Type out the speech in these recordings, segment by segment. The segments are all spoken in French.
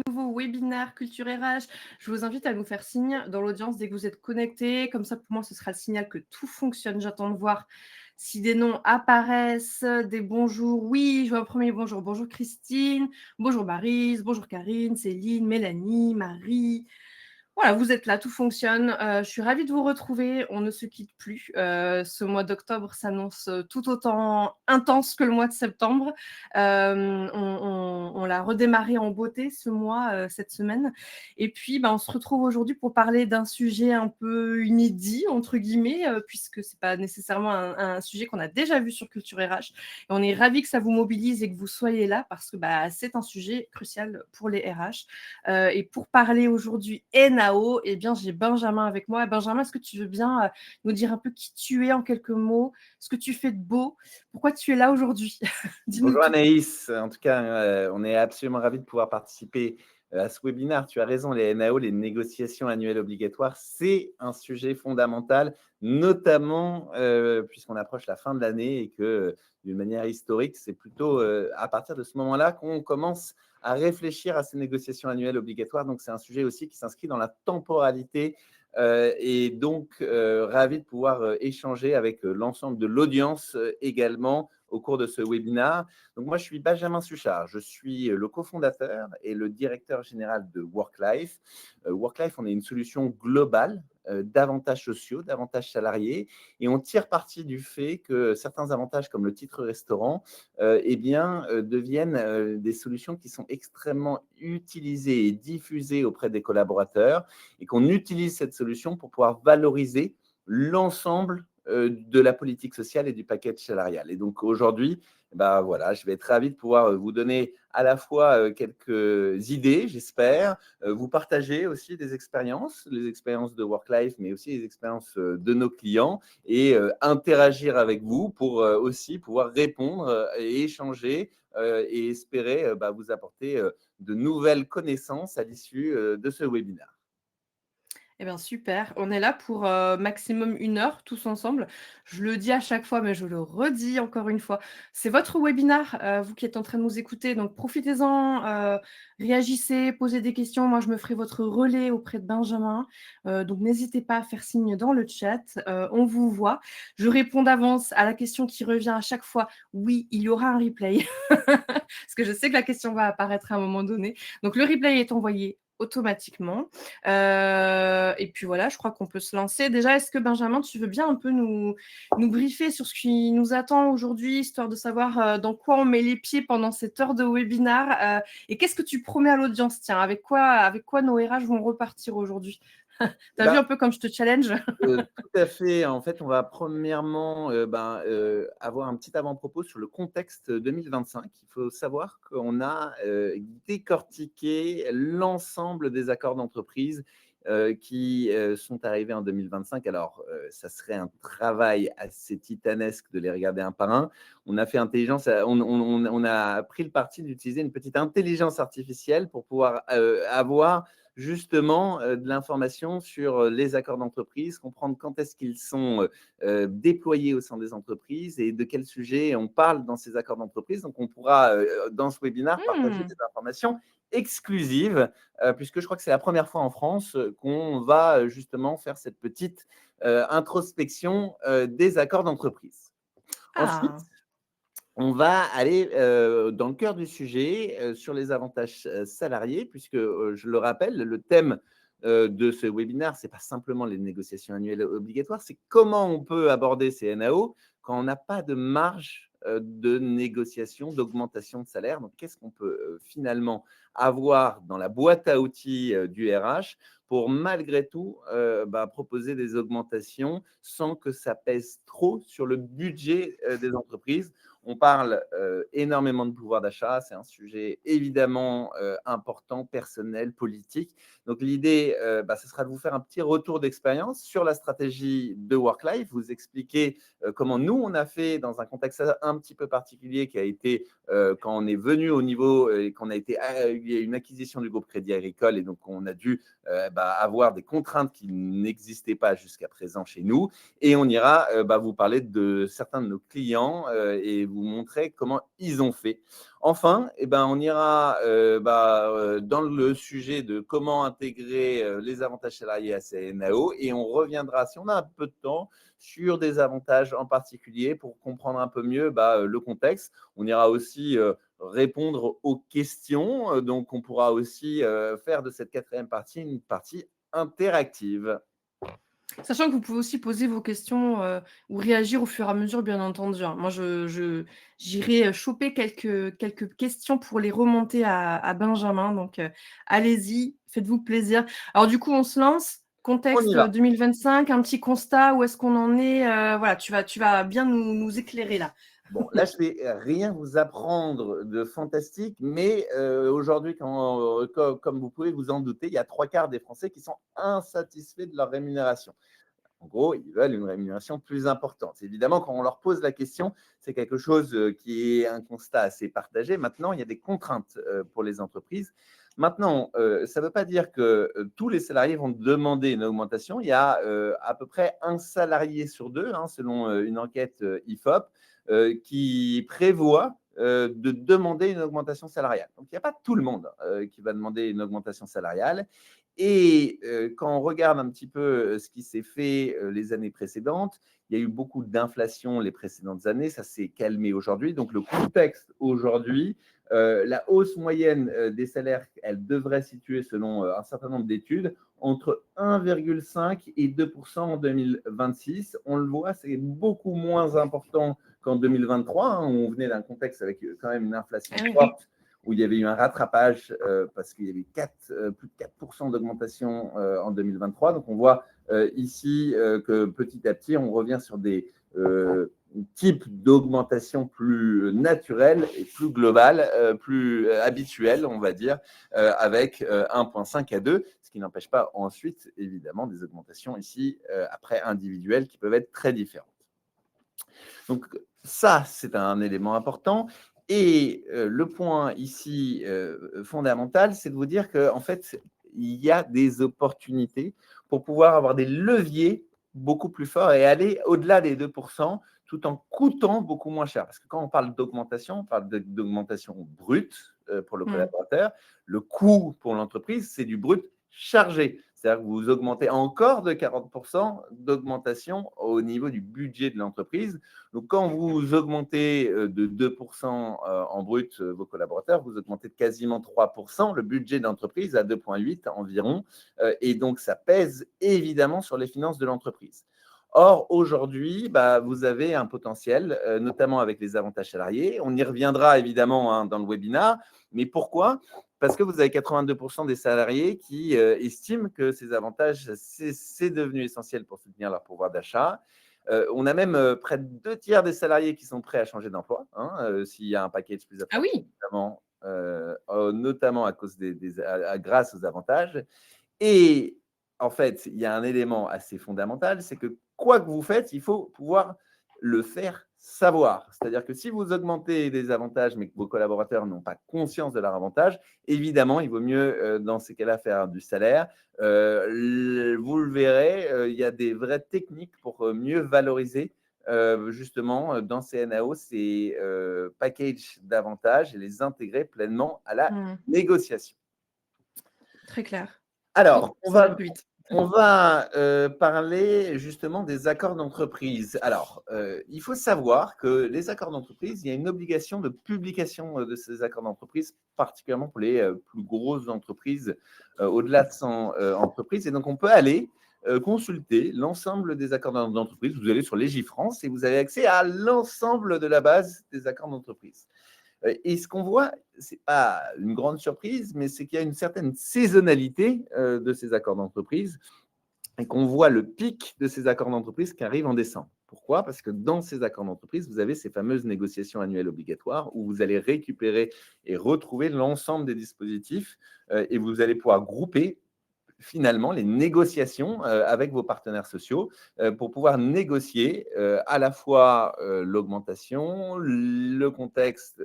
Nouveau webinaire Culture RH. Je vous invite à nous faire signe dans l'audience dès que vous êtes connectés. Comme ça, pour moi, ce sera le signal que tout fonctionne. J'attends de voir si des noms apparaissent, des bonjours. Oui, je vois un premier bonjour. Bonjour Christine, bonjour Maryse, bonjour Karine, Céline, Mélanie, Marie. Voilà, vous êtes là, tout fonctionne. Je suis ravie de vous retrouver. On ne se quitte plus. Ce mois d'octobre s'annonce tout autant intense que le mois de septembre. On l'a redémarré en beauté ce mois, cette semaine. Et puis, on se retrouve aujourd'hui pour parler d'un sujet un peu inédit, entre guillemets, puisque ce n'est pas nécessairement un sujet qu'on a déjà vu sur Culture RH. Et on est ravis que ça vous mobilise et que vous soyez là parce que c'est un sujet crucial pour les RH. Et pour parler aujourd'hui NAO, eh bien, j'ai Benjamin avec moi. Benjamin, est-ce que tu veux bien nous dire un peu qui tu es en quelques mots, ce que tu fais de beau, pourquoi tu es là aujourd'hui? Dis-nous Bonjour tout. Anaïs, en tout cas, on est absolument ravis de pouvoir participer à ce webinaire. Tu as raison, les NAO, les négociations annuelles obligatoires, c'est un sujet fondamental, notamment puisqu'on approche la fin de l'année et que d'une manière historique, c'est plutôt à partir de ce moment-là qu'on commence à réfléchir à ces négociations annuelles obligatoires. Donc, c'est un sujet aussi qui s'inscrit dans la temporalité et donc ravi de pouvoir échanger avec l'ensemble de l'audience également au cours de ce webinaire. Donc, moi, je suis Benjamin Suchard. Je suis le cofondateur et le directeur général de WorkLife. WorkLife, on est une solution globale d'avantages sociaux, d'avantages salariés. Et on tire parti du fait que certains avantages, comme le titre restaurant, deviennent des solutions qui sont extrêmement utilisées et diffusées auprès des collaborateurs et qu'on utilise cette solution pour pouvoir valoriser l'ensemble de la politique sociale et du package salarial. Et donc aujourd'hui, voilà, je vais être ravi de pouvoir vous donner à la fois quelques idées, j'espère, vous partager aussi des expériences, les expériences de WorkLife, mais aussi les expériences de nos clients et interagir avec vous pour aussi pouvoir répondre et échanger et espérer vous apporter de nouvelles connaissances à l'issue de ce webinaire. Eh bien, super. On est là pour maximum 1 heure, tous ensemble. Je le dis à chaque fois, mais je le redis encore une fois. C'est votre webinaire, vous qui êtes en train de nous écouter. Donc, profitez-en, réagissez, posez des questions. Moi, je me ferai votre relais auprès de Benjamin. Donc, n'hésitez pas à faire signe dans le chat. On vous voit. Je réponds d'avance à la question qui revient à chaque fois. Oui, il y aura un replay. Parce que je sais que la question va apparaître à un moment donné. Donc, le replay est envoyé automatiquement. Et puis voilà, je crois qu'on peut se lancer. Déjà, est-ce que Benjamin, tu veux bien un peu nous briefer sur ce qui nous attend aujourd'hui, histoire de savoir dans quoi on met les pieds pendant cette heure de webinaire et qu'est-ce que tu promets à l'audience? Tiens, avec quoi nos RH vont repartir aujourd'hui? Tu as vu un peu comme je te challenge? Tout à fait. En fait, on va premièrement avoir un petit avant-propos sur le contexte 2025. Il faut savoir qu'on a décortiqué l'ensemble des accords d'entreprise qui sont arrivés en 2025. Alors, ça serait un travail assez titanesque de les regarder un par un. On a fait intelligence, on a pris le parti d'utiliser une petite intelligence artificielle pour pouvoir avoir justement de l'information sur les accords d'entreprise, comprendre quand est-ce qu'ils sont déployés au sein des entreprises et de quel sujet on parle dans ces accords d'entreprise. Donc, on pourra, dans ce webinaire, partager Mmh. des informations exclusives, puisque je crois que c'est la première fois en France qu'on va justement faire cette petite introspection des accords d'entreprise. Ensuite, Ah! on va aller dans le cœur du sujet sur les avantages salariés, puisque je le rappelle, le thème de ce webinaire, ce n'est pas simplement les négociations annuelles obligatoires, c'est comment on peut aborder ces NAO quand on n'a pas de marge de négociation, d'augmentation de salaire. Donc, qu'est-ce qu'on peut finalement avoir dans la boîte à outils du RH pour malgré tout proposer des augmentations sans que ça pèse trop sur le budget des entreprises. On parle énormément de pouvoir d'achat, c'est un sujet évidemment important, personnel, politique. Donc l'idée, ce sera de vous faire un petit retour d'expérience sur la stratégie de WorkLife, vous expliquer comment nous, on a fait dans un contexte un petit peu particulier qui a été quand on est venu au niveau et qu'on a été, il y a une acquisition du groupe Crédit Agricole et donc on a dû avoir des contraintes qui n'existaient pas jusqu'à présent chez nous. Et on ira vous parler de certains de nos clients et vous vous montrer comment ils ont fait. Enfin, on ira dans le sujet de comment intégrer les avantages salariés à ces NAO et on reviendra, si on a un peu de temps, sur des avantages en particulier pour comprendre un peu mieux le contexte. On ira aussi répondre aux questions. Donc, on pourra aussi faire de cette quatrième partie une partie interactive. Sachant que vous pouvez aussi poser vos questions, ou réagir au fur et à mesure, bien entendu, hein. Moi, j'irai, choper quelques questions pour les remonter à Benjamin, donc allez-y, faites-vous plaisir. Alors du coup, on se lance? On y Contexte, va. 2025, un petit constat, où est-ce qu'on en est? Voilà, tu vas bien nous éclairer là. Bon, là, je vais rien vous apprendre de fantastique, mais aujourd'hui, comme vous pouvez vous en douter, il y a 3/4 des Français qui sont insatisfaits de leur rémunération. En gros, ils veulent une rémunération plus importante. Évidemment, quand on leur pose la question, c'est quelque chose qui est un constat assez partagé. Maintenant, il y a des contraintes pour les entreprises. Maintenant, ça ne veut pas dire que tous les salariés vont demander une augmentation. Il y a à peu près un salarié sur deux, hein, selon une enquête IFOP, qui prévoit de demander une augmentation salariale. Donc, il n'y a pas tout le monde qui va demander une augmentation salariale. Et quand on regarde un petit peu ce qui s'est fait les années précédentes, il y a eu beaucoup d'inflation les précédentes années, ça s'est calmé aujourd'hui. Donc, le contexte aujourd'hui, la hausse moyenne des salaires, elle devrait situer, selon un certain nombre d'études, entre 1,5 et 2% en 2026. On le voit, c'est beaucoup moins important qu'en 2023, hein, où on venait d'un contexte avec quand même une inflation Ah oui. forte, où il y avait eu un rattrapage parce qu'il y avait plus de 4% d'augmentation en 2023. Donc, on voit ici que petit à petit, on revient sur des types d'augmentation plus naturelles et plus globales, plus habituelles, on va dire, avec 1,5 à 2, ce qui n'empêche pas ensuite, évidemment, des augmentations ici, après individuelles, qui peuvent être très différentes. Donc, ça, c'est un élément important. Et le point ici fondamental, c'est de vous dire qu'en fait, il y a des opportunités pour pouvoir avoir des leviers beaucoup plus forts et aller au-delà des 2% tout en coûtant beaucoup moins cher. Parce que quand on parle d'augmentation, on parle d'augmentation brute pour le Mmh. collaborateur. Le coût pour l'entreprise, c'est du brut chargé. C'est-à-dire que vous augmentez encore de 40% d'augmentation au niveau du budget de l'entreprise. Donc, quand vous augmentez de 2% en brut vos collaborateurs, vous augmentez de quasiment 3% le budget d'entreprise à 2,8 environ. Et donc, ça pèse évidemment sur les finances de l'entreprise. Or, aujourd'hui, vous avez un potentiel, notamment avec les avantages salariés. On y reviendra évidemment hein, dans le webinaire. Mais pourquoi ? Parce que vous avez 82% des salariés qui estiment que ces avantages, c'est devenu essentiel pour soutenir leur pouvoir d'achat. On a même près de 2/3 des salariés qui sont prêts à changer d'emploi, hein, s'il y a un package plus Ah attractif, oui! notamment à cause grâce aux avantages. Et en fait, il y a un élément assez fondamental, c'est que quoi que vous faites, il faut pouvoir le faire savoir. C'est-à-dire que si vous augmentez des avantages, mais que vos collaborateurs n'ont pas conscience de leur avantage, évidemment, il vaut mieux, dans ces cas-là, faire du salaire. Vous le verrez, il y a des vraies techniques pour mieux valoriser justement dans ces NAO, ces packages d'avantages et les intégrer pleinement à la Mmh. négociation. Très clair. Alors, Oh, ça va plus vite. on va parler justement des accords d'entreprise. Alors, il faut savoir que les accords d'entreprise, il y a une obligation de publication de ces accords d'entreprise, particulièrement pour les plus grosses entreprises, au-delà de 100 entreprises. Et donc, on peut aller consulter l'ensemble des accords d'entreprise. Vous allez sur Légifrance et vous avez accès à l'ensemble de la base des accords d'entreprise. Et ce qu'on voit, ce n'est pas une grande surprise, mais c'est qu'il y a une certaine saisonnalité de ces accords d'entreprise et qu'on voit le pic de ces accords d'entreprise qui arrive en décembre. Pourquoi ? Parce que dans ces accords d'entreprise, vous avez ces fameuses négociations annuelles obligatoires où vous allez récupérer et retrouver l'ensemble des dispositifs et vous allez pouvoir grouper finalement les négociations avec vos partenaires sociaux pour pouvoir négocier à la fois l'augmentation, le contexte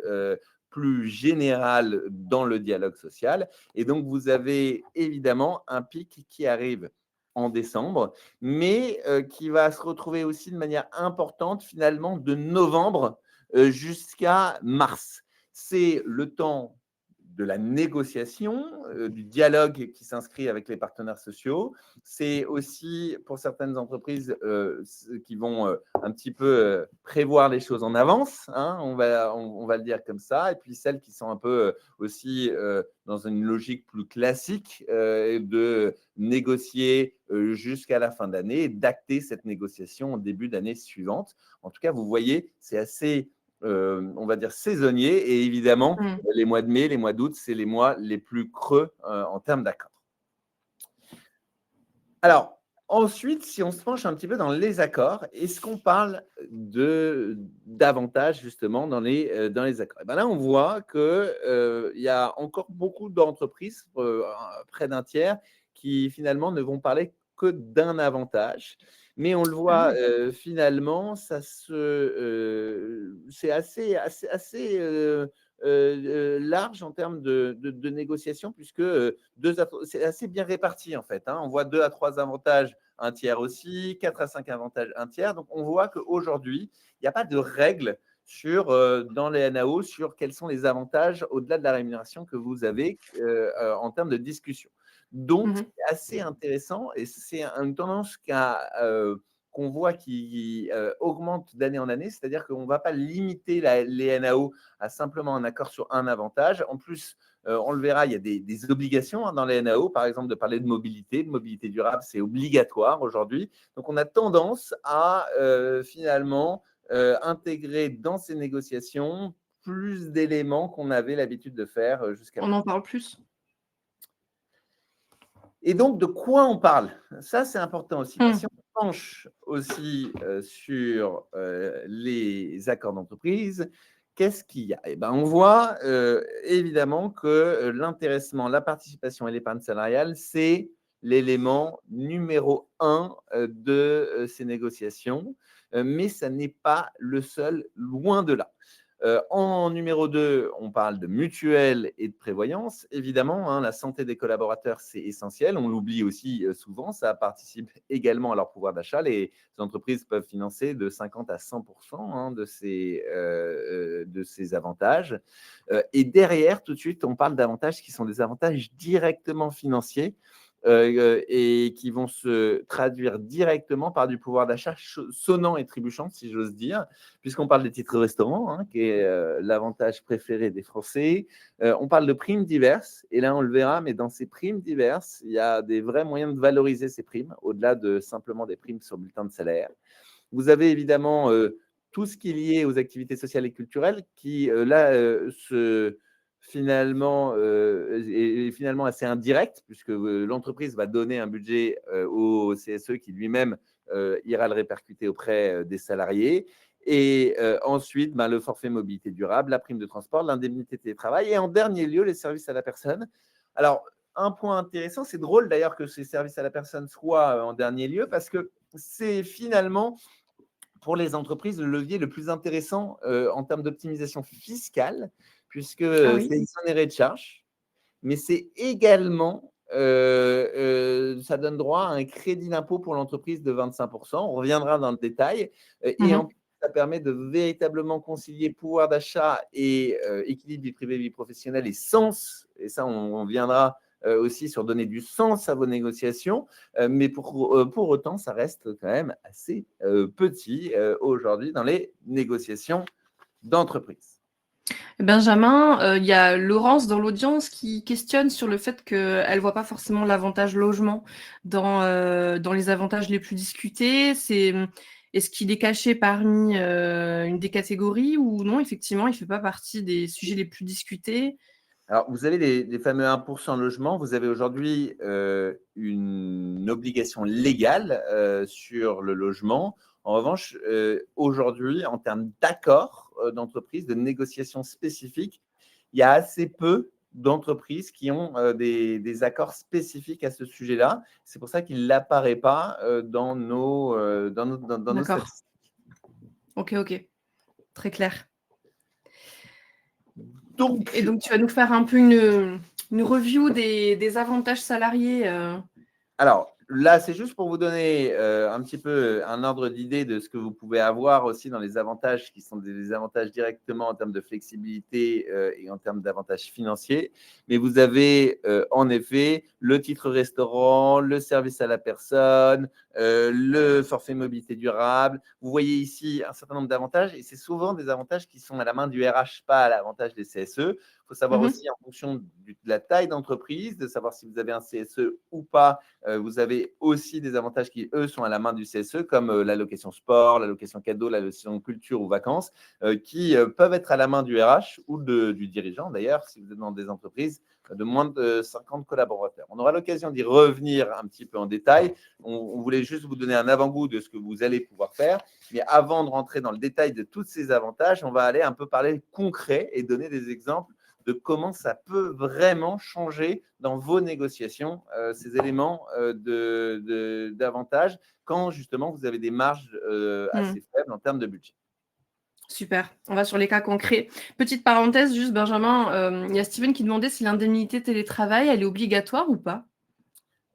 plus général dans le dialogue social. Et donc, vous avez évidemment un pic qui arrive en décembre, mais qui va se retrouver aussi de manière importante finalement de novembre jusqu'à mars. C'est le temps de la négociation, du dialogue qui s'inscrit avec les partenaires sociaux. C'est aussi pour certaines entreprises qui vont un petit peu prévoir les choses en avance, hein, on va le dire comme ça, et puis celles qui sont un peu aussi dans une logique plus classique de négocier jusqu'à la fin d'année et d'acter cette négociation au début d'année suivante. En tout cas, vous voyez, c'est assez on va dire saisonnier, et évidemment, Mmh. les mois de mai, les mois d'août, c'est les mois les plus creux en termes d'accords. Alors, ensuite, si on se penche un petit peu dans les accords, est-ce qu'on parle d'avantages justement dans les accords? Et ben là, on voit qu'il y a encore beaucoup d'entreprises, près d'un tiers, qui finalement ne vont parler que d'un avantage. Mais on le Ah voit oui. finalement, c'est assez large en termes de négociation, puisque c'est assez bien réparti en fait, hein. On voit 2 à 3 avantages, un tiers aussi, 4 à 5 avantages, un tiers. Donc on voit qu'aujourd'hui, il n'y a pas de règle dans les NAO sur quels sont les avantages au-delà de la rémunération que vous avez en termes de discussion. Donc, Mmh. c'est assez intéressant, et c'est une tendance qu'on voit qui augmente d'année en année, c'est-à-dire qu'on ne va pas limiter les NAO à simplement un accord sur un avantage. En plus, on le verra, il y a des obligations dans les NAO, par exemple de parler de mobilité durable, c'est obligatoire aujourd'hui. Donc, on a tendance à finalement intégrer dans ces négociations plus d'éléments qu'on avait l'habitude de faire jusqu'à On présent. en parle plus? Et donc, de quoi on parle? Ça, c'est important aussi. Mmh. Si on se penche aussi sur les accords d'entreprise, qu'est-ce qu'il y a? Eh ben, on voit évidemment que l'intéressement, la participation et l'épargne salariale, c'est l'élément numéro un de ces négociations, mais ça n'est pas le seul, loin de là. En numéro 2, on parle de mutuelle et de prévoyance. Évidemment, hein, la santé des collaborateurs, c'est essentiel. On l'oublie aussi souvent. Ça participe également à leur pouvoir d'achat. Les entreprises peuvent financer de 50 à 100% hein, de ces avantages. Et derrière, tout de suite, on parle d'avantages qui sont des avantages directement financiers et qui vont se traduire directement par du pouvoir d'achat sonnant et trébuchant, si j'ose dire, puisqu'on parle des titres restaurants, hein, qui est l'avantage préféré des Français. On parle de primes diverses, et là, on le verra, mais dans ces primes diverses, il y a des vrais moyens de valoriser ces primes, au-delà de simplement des primes sur bulletin de salaire. Vous avez évidemment tout ce qui est lié aux activités sociales et culturelles, qui finalement est finalement assez indirect, puisque l'entreprise va donner un budget au CSE qui lui-même ira le répercuter auprès des salariés. Et ensuite, le forfait mobilité durable, la prime de transport, l'indemnité de télétravail, et en dernier lieu, les services à la personne. Alors, un point intéressant, c'est drôle d'ailleurs que ces services à la personne soient en dernier lieu, parce que c'est finalement pour les entreprises le levier le plus intéressant en termes d'optimisation fiscale, puisque Ah oui? c'est exonéré de charges, mais c'est également, ça donne droit à un crédit d'impôt pour l'entreprise de 25%. On reviendra dans le détail. Et en Mmh. plus, ça permet de véritablement concilier pouvoir d'achat et équilibre vie privée, vie professionnelle et sens. Et ça, on viendra aussi sur donner du sens à vos négociations. Mais pour autant, ça reste quand même assez petit aujourd'hui dans les négociations d'entreprise. Benjamin, il y a Laurence dans l'audience qui questionne sur le fait qu'elle voit pas forcément l'avantage logement dans les avantages les plus discutés. Est-ce qu'il est caché parmi, une des catégories ou non, effectivement, il fait pas partie des sujets les plus discutés? Alors, vous avez les fameux 1% logement. Vous avez aujourd'hui une obligation légale sur le logement. En revanche, aujourd'hui, en termes d'accords d'entreprise, de négociations spécifiques, il y a assez peu d'entreprises qui ont des accords spécifiques à ce sujet-là. C'est pour ça qu'il n'apparaît pas dans nos D'accord. statistiques. OK, OK. Très clair. Et Donc, donc tu vas nous faire un peu une review des avantages salariés, alors, là, c'est juste pour vous donner un petit peu un ordre d'idée de ce que vous pouvez avoir aussi dans les avantages qui sont des avantages directement en termes de flexibilité et en termes d'avantages financiers. Mais vous avez en effet le titre restaurant, le service à la personne, le forfait mobilité durable. Vous voyez ici un certain nombre d'avantages et c'est souvent des avantages qui sont à la main du RH, pas à l'avantage des CSE. Il faut savoir Mmh. aussi en fonction de la taille d'entreprise, de savoir si vous avez un CSE ou pas. Vous avez aussi des avantages qui, eux, sont à la main du CSE, comme l'allocation sport, l'allocation cadeau, l'allocation culture ou vacances, qui peuvent être à la main du RH ou du dirigeant, d'ailleurs, si vous êtes dans des entreprises de moins de 50 collaborateurs. On aura l'occasion d'y revenir un petit peu en détail. On voulait juste vous donner un avant-goût de ce que vous allez pouvoir faire. Mais avant de rentrer dans le détail de tous ces avantages, on va aller un peu parler concret et donner des exemples de comment ça peut vraiment changer dans vos négociations, ces éléments d'avantage, quand justement vous avez des marges Mmh. assez faibles en termes de budget. Super, on va sur les cas concrets. Petite parenthèse juste Benjamin, il y a Steven qui demandait si l'indemnité télétravail, elle est obligatoire ou pas?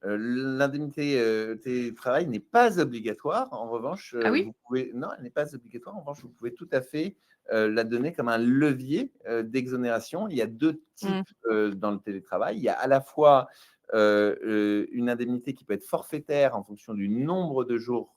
L'indemnité télétravail n'est pas obligatoire. En revanche, Ah oui? vous pouvez, non, elle n'est pas obligatoire. En revanche, vous pouvez tout à fait la donner comme un levier d'exonération. Il y a deux Mmh. types dans le télétravail. Il y a à la fois une indemnité qui peut être forfaitaire en fonction du nombre de jours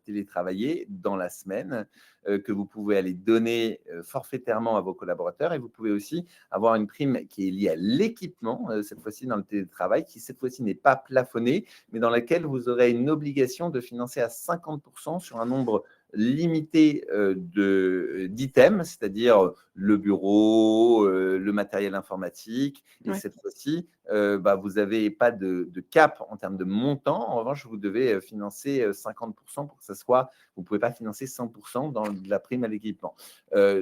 télétravaillés dans la semaine, que vous pouvez aller donner forfaitairement à vos collaborateurs. Et vous pouvez aussi avoir une prime qui est liée à l'équipement, cette fois-ci dans le télétravail, qui cette fois-ci n'est pas plafonnée, mais dans laquelle vous aurez une obligation de financer à 50% sur un nombre limité d'items, c'est-à-dire le bureau, le matériel informatique. Et Ouais. cette fois-ci, vous n'avez pas de cap en termes de montant. En revanche, vous devez financer 50% pour que ça soit, vous ne pouvez pas financer 100% dans la prime à l'équipement.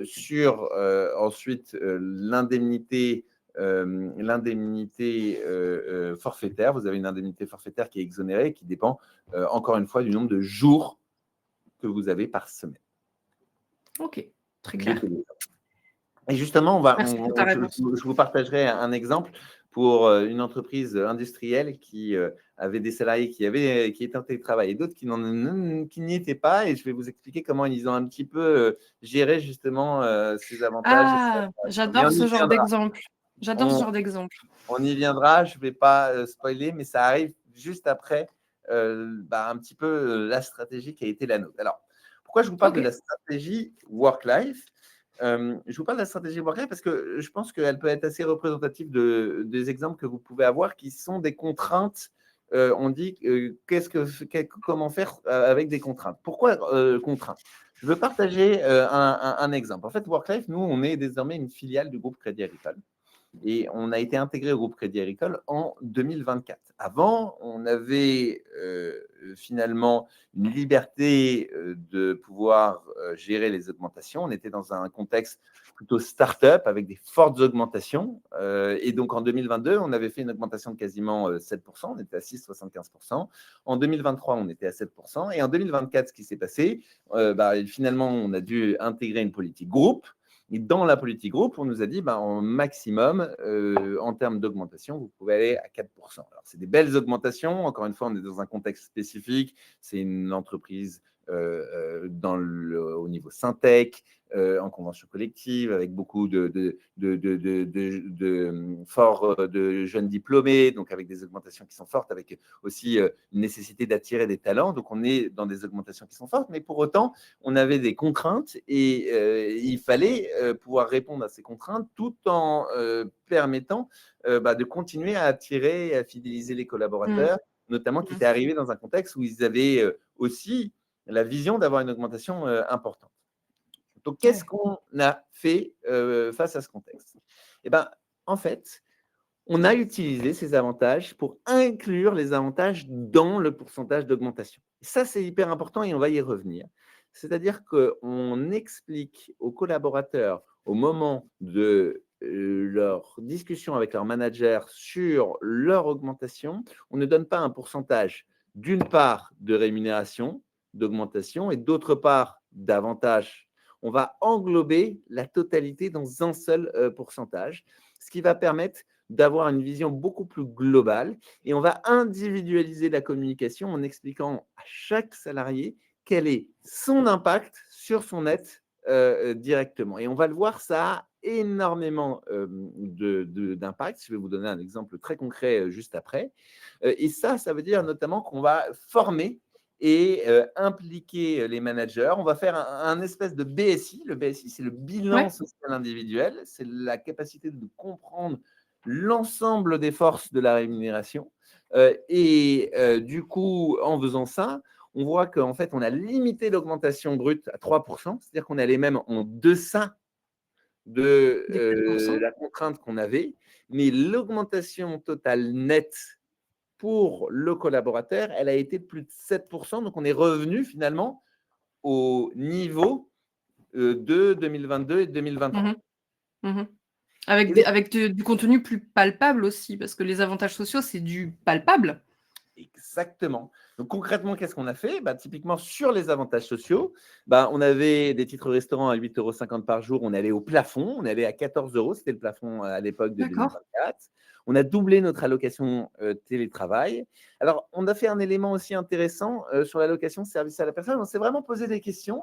Sur ensuite l'indemnité forfaitaire, vous avez une indemnité forfaitaire qui est exonérée, qui dépend encore une fois du nombre de jours que vous avez par semaine OK, très de clair. télétravail. Et justement, Merci pour ta réponse. je vous partagerai un exemple pour une entreprise industrielle qui avait des salariés qui étaient en télétravail et d'autres qui n'y étaient pas. Et je vais vous expliquer comment ils ont un petit peu géré justement ces avantages. Ah! Mais J'adore ce genre d'exemple. J'adore ce on, genre d'exemple. on y viendra. Je ne vais pas spoiler, mais ça arrive juste après un petit peu la stratégie qui a été la nôtre. Alors, pourquoi je vous parle de OK. la stratégie work-life? Je vous parle de la stratégie work-life parce que je pense qu'elle peut être assez représentative des exemples que vous pouvez avoir qui sont des contraintes. On dit comment faire avec des contraintes. Pourquoi contraintes? Je veux partager un exemple. En fait, Worklife, nous, on est désormais une filiale du groupe Crédit Agricole. Et on a été intégré au groupe Crédit Agricole en 2024. Avant, on avait finalement une liberté de pouvoir gérer les augmentations. On était dans un contexte plutôt start-up avec des fortes augmentations. Et donc en 2022, on avait fait une augmentation de quasiment 7%. On était à 6,75%. En 2023, on était à 7%. Et en 2024, ce qui s'est passé, finalement, on a dû intégrer une politique groupe. Et dans la politique groupe, on nous a dit, en maximum, en termes d'augmentation, vous pouvez aller à 4%. Alors, c'est des belles augmentations. Encore une fois, on est dans un contexte spécifique. C'est une entreprise au niveau Syntec, en convention collective, avec beaucoup de jeunes diplômés, donc avec des augmentations qui sont fortes, avec aussi une nécessité d'attirer des talents. Donc, on est dans des augmentations qui sont fortes, mais pour autant, on avait des contraintes et il fallait pouvoir répondre à ces contraintes tout en permettant de continuer à attirer et à fidéliser les Mmh. collaborateurs, notamment qui Mmh. étaient arrivés dans un contexte où ils avaient aussi la vision d'avoir une augmentation importante. Donc, qu'est-ce Ouais. qu'on a fait face à ce contexte? Eh ben, en fait, on a utilisé ces avantages pour inclure les avantages dans le pourcentage d'augmentation. Ça, c'est hyper important et on va y revenir. C'est-à-dire qu'on explique aux collaborateurs au moment de leur discussion avec leur manager sur leur augmentation, on ne donne pas un pourcentage d'une part de rémunération, d'augmentation et d'autre part d'avantages. On va englober la totalité dans un seul pourcentage, ce qui va permettre d'avoir une vision beaucoup plus globale et on va individualiser la communication en expliquant à chaque salarié quel est son impact sur son net directement. Et on va le voir, ça a énormément d'impact. Je vais vous donner un exemple très concret juste après. Et ça veut dire notamment qu'on va former et impliquer les managers. On va faire un espèce de BSI. Le BSI, c'est le bilan Ouais. social individuel. C'est la capacité de comprendre l'ensemble des forces de la rémunération. Du coup, en faisant ça, on voit qu'en fait, on a limité l'augmentation brute à 3%, c'est-à-dire qu'on allait même en deçà de Des 4%. la contrainte qu'on avait, mais l'augmentation totale nette pour le collaborateur, elle a été de plus de 7%. Donc, on est revenu finalement au niveau de 2022 et 2023. Mmh mh. Mmh. Avec Et des donc, avec du contenu plus palpable aussi, parce que les avantages sociaux, c'est du palpable. exactement. Donc concrètement, qu'est-ce qu'on a fait? Bah, typiquement sur les avantages sociaux, bah, on avait des titres restaurants à 8,50 € par jour, on allait au plafond, on allait à 14 €, c'était le plafond à l'époque de D'accord. 2024. On a doublé notre allocation télétravail. Alors, on a fait un élément aussi intéressant sur l'allocation service à la personne. On s'est vraiment posé des questions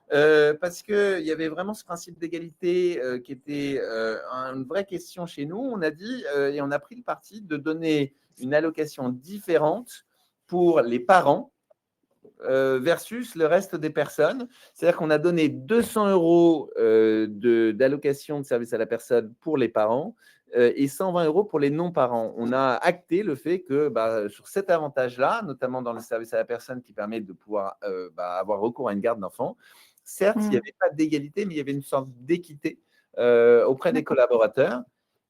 parce qu'il y avait vraiment ce principe d'égalité qui était une vraie question chez nous. On a dit et on a pris le parti de donner une allocation différente pour les parents versus le reste des personnes. C'est-à-dire qu'on a donné 200 € d'allocation de service à la personne pour les parents et 120 € pour les non-parents. On a acté le fait que bah, sur cet avantage-là, notamment dans le service à la personne qui permet de pouvoir avoir recours à une garde d'enfants, certes, il n'y Mmh. avait pas d'égalité, mais il y avait une sorte d'équité auprès des D'accord. collaborateurs.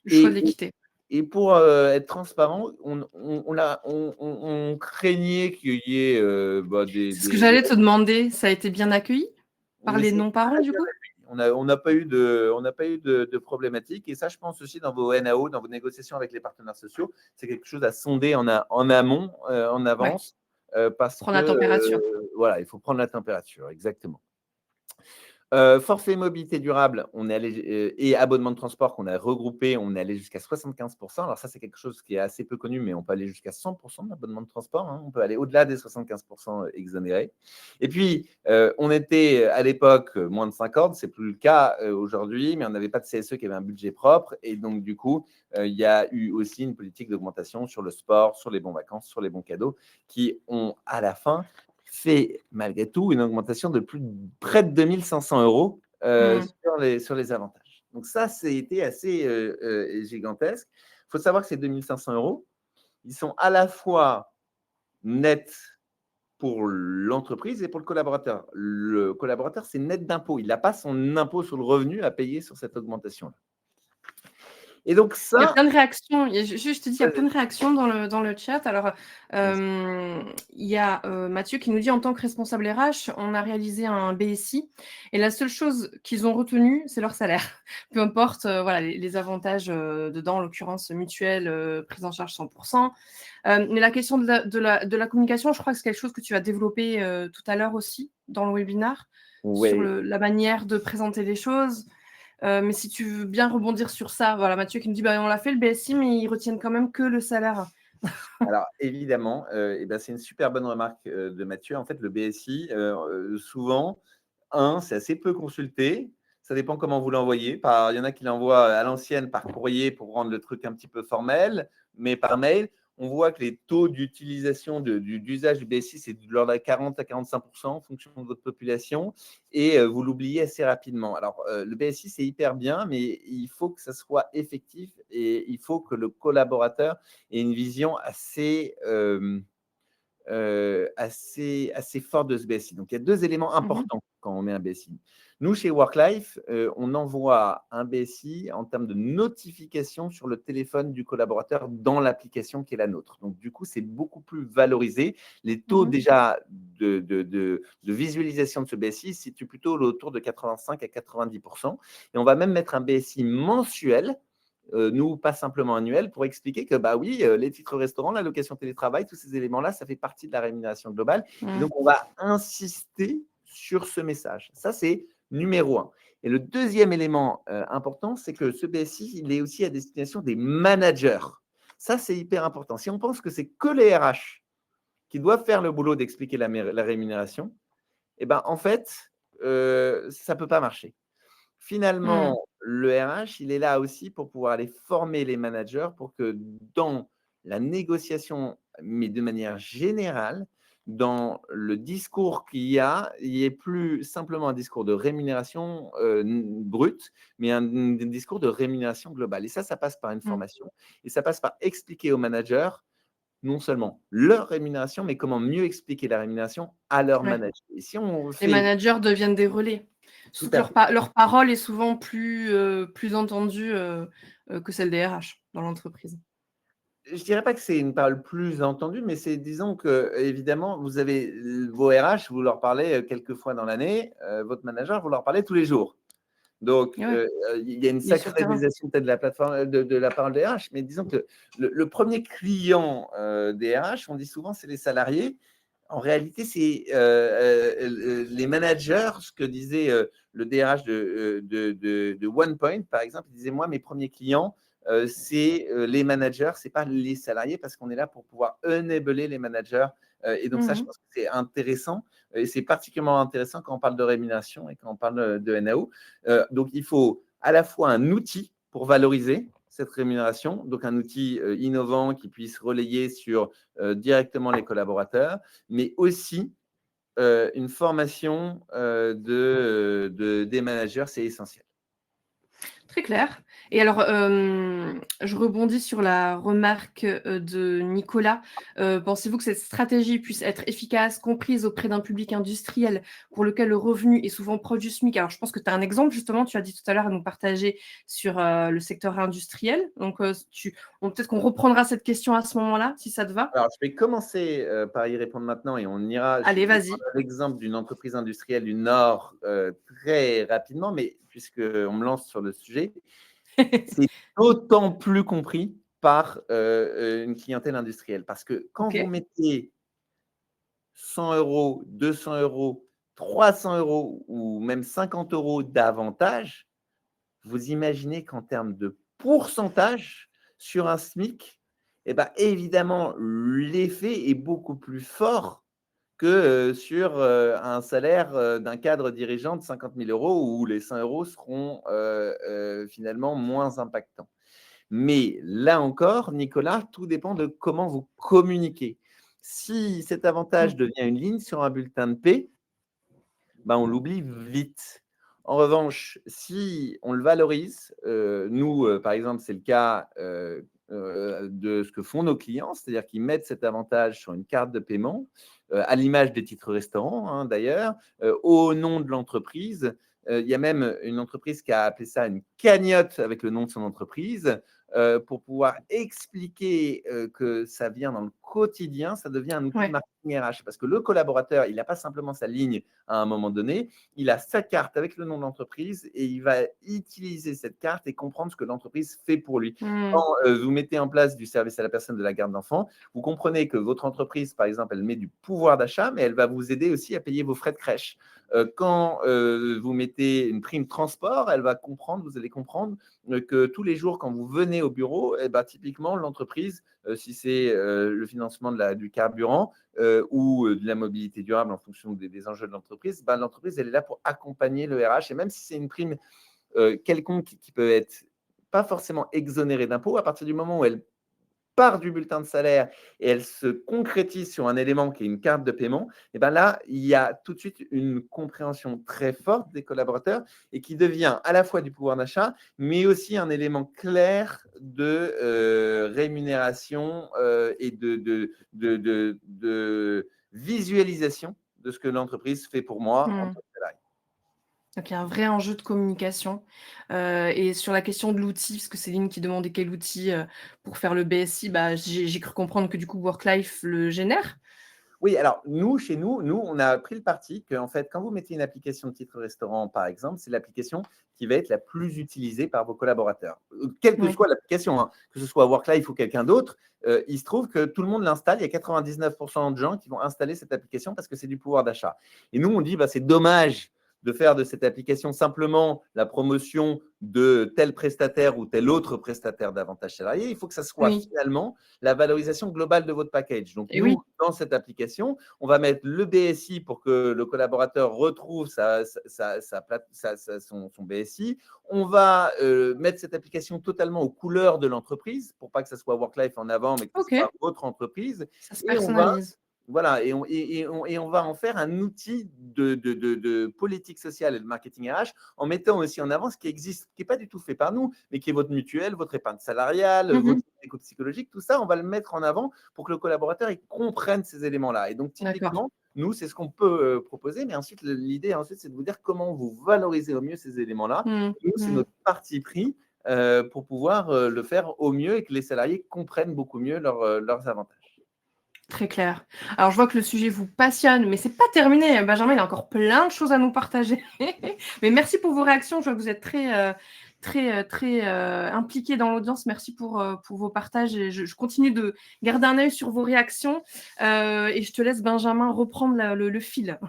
Le choix de Et l'équité. et pour être transparent, on craignait qu'il y ait bah, C'est ce que j'allais te demander, ça a été bien accueilli par mais les c'est non-parents, très du bien coup? accueilli. On n'a pas eu de problématique. Et ça, je pense aussi dans vos NAO, dans vos négociations avec les partenaires sociaux, c'est quelque chose à sonder en amont, en Ouais, avance, parce prendre que la température. voilà, il faut prendre la température, exactement. Forfait mobilité durable, on est allé et abonnement de transport qu'on a regroupé, on est allé jusqu'à 75%. Alors ça, c'est quelque chose qui est assez peu connu, mais on peut aller jusqu'à 100% d'abonnement de transport, hein. On peut aller au-delà des 75% exonérés. Et puis, on était à l'époque moins de 50, c'est plus le cas aujourd'hui, mais on n'avait pas de CSE qui avait un budget propre. Et donc, du coup, il y a eu aussi une politique d'augmentation sur le sport, sur les bons vacances, sur les bons cadeaux, qui ont à la fin fait malgré tout une augmentation de près de 2 500 € Mmh. sur les avantages. Donc ça, c'était assez gigantesque. Il faut savoir que ces 2 500 €, ils sont à la fois nets pour l'entreprise et pour le collaborateur. Le collaborateur, c'est net d'impôt. Il n'a pas son impôt sur le revenu à payer sur cette augmentation-là. Et donc Il y a ça, plein de réactions, il y a je te dis, il y a plein vas-y, de réactions dans le chat. Alors, il y a, Mathieu qui nous dit: «En tant que responsable RH, on a réalisé un BSI et la seule chose qu'ils ont retenue, c'est leur salaire». Peu importe, voilà, les avantages, dedans, en l'occurrence mutuelle, prise en charge 100. Mais la question de la communication, je crois que c'est quelque chose que tu as développé, tout à l'heure aussi dans le webinar, sur ouais. la manière de présenter les choses. Mais si tu veux bien rebondir sur ça, voilà, Mathieu qui me dit: «Bah, on l'a fait le BSI, mais ils retiennent quand même que le salaire». Alors évidemment, et ben, c'est une super bonne remarque de Mathieu. En fait, le BSI, souvent, c'est assez peu consulté. Ça dépend comment vous l'envoyez. Il y en a qui l'envoient à l'ancienne par courrier pour rendre le truc un petit peu formel, mais par mail, on voit que les taux d'utilisation d'usage du BSI, c'est de l'ordre de 40 à 45% en fonction de votre population et vous l'oubliez assez rapidement. Alors, le BSI, c'est hyper bien, mais il faut que ça soit effectif et il faut que le collaborateur ait une vision assez fort de ce BSI. Donc, il y a 2 éléments Mmh mh. importants quand on met un BSI. Nous, chez Worklife, on envoie un BSI en termes de notification sur le téléphone du collaborateur dans l'application qui est la nôtre. Donc, du coup, c'est beaucoup plus valorisé. Les taux Mmh. déjà de visualisation de ce BSI se situent plutôt autour de 85 à 90%. Et on va même mettre un BSI mensuel nous, pas simplement annuel, pour expliquer que, bah oui, les titres restaurants, la location télétravail, tous ces éléments-là, ça fait partie de la rémunération globale. Et Mmh. donc, on va insister sur ce message. Ça, c'est numéro un. Et le deuxième élément important, c'est que ce BSI, il est aussi à destination des managers. Ça, c'est hyper important. Si on pense que c'est que les RH qui doivent faire le boulot d'expliquer la rémunération, eh ben, en fait, ça ne peut pas marcher. Mmh. Finalement, le RH, il est là aussi pour pouvoir aller former les managers pour que dans la négociation, mais de manière générale, dans le discours qu'il y a, il n'y ait plus simplement un discours de rémunération brute, mais un discours de rémunération globale. Et ça passe par une Mmh. formation et ça passe par expliquer aux managers non seulement leur rémunération, mais comment mieux expliquer la rémunération à leurs Ouais. managers. Et si on Les fait managers deviennent des relais. tout Surtout que à fait. leur parole est souvent plus entendue, que celle des RH dans l'entreprise. Je dirais pas que c'est une parole plus entendue, mais c'est disons que évidemment, vous avez vos RH, vous leur parlez, quelques fois dans l'année, votre manager, vous leur parlez tous les jours. Donc, Et ouais, il y a une il est sur le terrain. sacralisation peut-être de la plateforme de la parole des RH, mais disons que le 1er client, des RH, on dit souvent, c'est les salariés. En réalité, c'est, les managers, ce que disait, le DRH de OnePoint, par exemple, il disait: «Moi, mes premiers clients, c'est, les managers, c'est pas les salariés parce qu'on est là pour pouvoir enabler les managers», et donc ça, Mmh je mh. pense que c'est intéressant et c'est particulièrement intéressant quand on parle de rémunération et quand on parle, de NAO. Donc il faut à la fois un outil pour valoriser cette rémunération, donc un outil, innovant qui puisse relayer sur, directement les collaborateurs, mais aussi, une formation, des managers, c'est essentiel. Très clair. Et alors, je rebondis sur la remarque, de Nicolas. Pensez-vous que cette stratégie puisse être efficace, comprise auprès d'un public industriel pour lequel le revenu est souvent proche du SMIC? Alors je pense que tu as un exemple justement, tu as dit tout à l'heure à nous partager sur, le secteur industriel. Donc, peut-être qu'on reprendra cette question à ce moment-là, si ça te va? Alors, je vais commencer, par y répondre maintenant et on ira Allez, je vais prendre vas-y. l'exemple d'une entreprise industrielle du Nord, très rapidement, mais puisqu'on me lance sur le sujet, c'est d'autant plus compris par, une clientèle industrielle. Parce que quand vous OK. mettez 100 €, 200 €, 300 € ou même 50 € d'avantage, vous imaginez qu'en termes de pourcentage sur un SMIC, et bah, évidemment, l'effet est beaucoup plus fort que, sur, un salaire, d'un cadre dirigeant de 50 000 € où les 100 € seront, finalement moins impactants. Mais là encore, Nicolas, tout dépend de comment vous communiquez. Si cet Mmh. avantage devient une ligne sur un bulletin de paie, bah, on l'oublie vite. En revanche, si on le valorise, nous, par exemple, c'est le cas, de ce que font nos clients, c'est-à-dire qu'ils mettent cet avantage sur une carte de paiement, à l'image des titres restaurants, hein, d'ailleurs, au nom de l'entreprise. Il y a même une entreprise qui a appelé ça une cagnotte avec le nom de son entreprise, pour pouvoir expliquer, que ça vient dans le quotidien, ça devient un outil Ouais. marketing RH. Parce que le collaborateur, il n'a pas simplement sa ligne à un moment donné, il a sa carte avec le nom de l'entreprise et il va utiliser cette carte et comprendre ce que l'entreprise fait pour lui. Mmh. Quand vous mettez en place du service à la personne de la garde d'enfants, vous comprenez que votre entreprise, par exemple, elle met du pouvoir d'achat, mais elle va vous aider aussi à payer vos frais de crèche. Quand vous mettez une prime transport, elle va comprendre, vous allez comprendre que tous les jours, quand vous venez au bureau, eh ben, typiquement, l'entreprise, si c'est le financement du carburant, ou de la mobilité durable en fonction des enjeux de l'entreprise, ben, l'entreprise, elle est là pour accompagner le RH. Et même si c'est une prime quelconque qui peut être pas forcément exonérée d'impôts, à partir du moment où elle part du bulletin de salaire et elle se concrétise sur un élément qui est une carte de paiement, et ben là, il y a tout de suite une compréhension très forte des collaborateurs et qui devient à la fois du pouvoir d'achat, mais aussi un élément clair de rémunération et de visualisation de ce que l'entreprise fait pour moi en Mmh. tant que salarié. Donc il y a un vrai enjeu de communication, et sur la question de l'outil, parce que Céline qui demandait quel outil, pour faire le BSI, bah, j'ai cru comprendre que du coup Worklife le génère? Oui, alors nous, chez nous, on a pris le parti que, en fait, quand vous mettez une application de titre restaurant, par exemple, c'est l'application qui va être la plus utilisée par vos collaborateurs. Quelle que Oui. soit l'application, hein, que ce soit Worklife ou quelqu'un d'autre, il se trouve que tout le monde l'installe. Il y a 99 de gens qui vont installer cette application parce que c'est du pouvoir d'achat. Et nous, on dit, bah, c'est dommage de faire de cette application simplement la promotion de tel prestataire ou tel autre prestataire d'avantages salariés. Il faut que ça soit Oui. finalement la valorisation globale de votre package. Donc, Et nous, oui. dans cette application, on va mettre le BSI pour que le collaborateur retrouve son BSI. On va mettre cette application totalement aux couleurs de l'entreprise pour pas que ça soit Worklife en avant, mais que ce OK, soit votre entreprise. ça se Et on va personnalise. voilà, et on va en faire un outil de politique sociale et de marketing RH en mettant aussi en avant ce qui existe, qui n'est pas du tout fait par nous, mais qui est votre mutuelle, votre épargne salariale, votre Mmh. écoute psychologique, tout ça, on va le mettre en avant pour que le collaborateur il comprenne ces éléments-là. Et donc, D'accord. typiquement, nous, c'est ce qu'on peut proposer, mais ensuite, l'idée, ensuite, c'est de vous dire comment vous valorisez au mieux ces éléments-là. Mmh. Nous, c'est Mmh. notre parti pris pour pouvoir le faire au mieux et que les salariés comprennent beaucoup mieux leurs avantages. Très clair. Alors, je vois que le sujet vous passionne, mais c'est pas terminé. Benjamin, il a encore plein de choses à nous partager. Mais merci pour vos réactions. Je vois que vous êtes très impliqué dans l'audience. Merci pour vos partages. Et je continue de garder un œil sur vos réactions. Et je te laisse, Benjamin, reprendre le fil.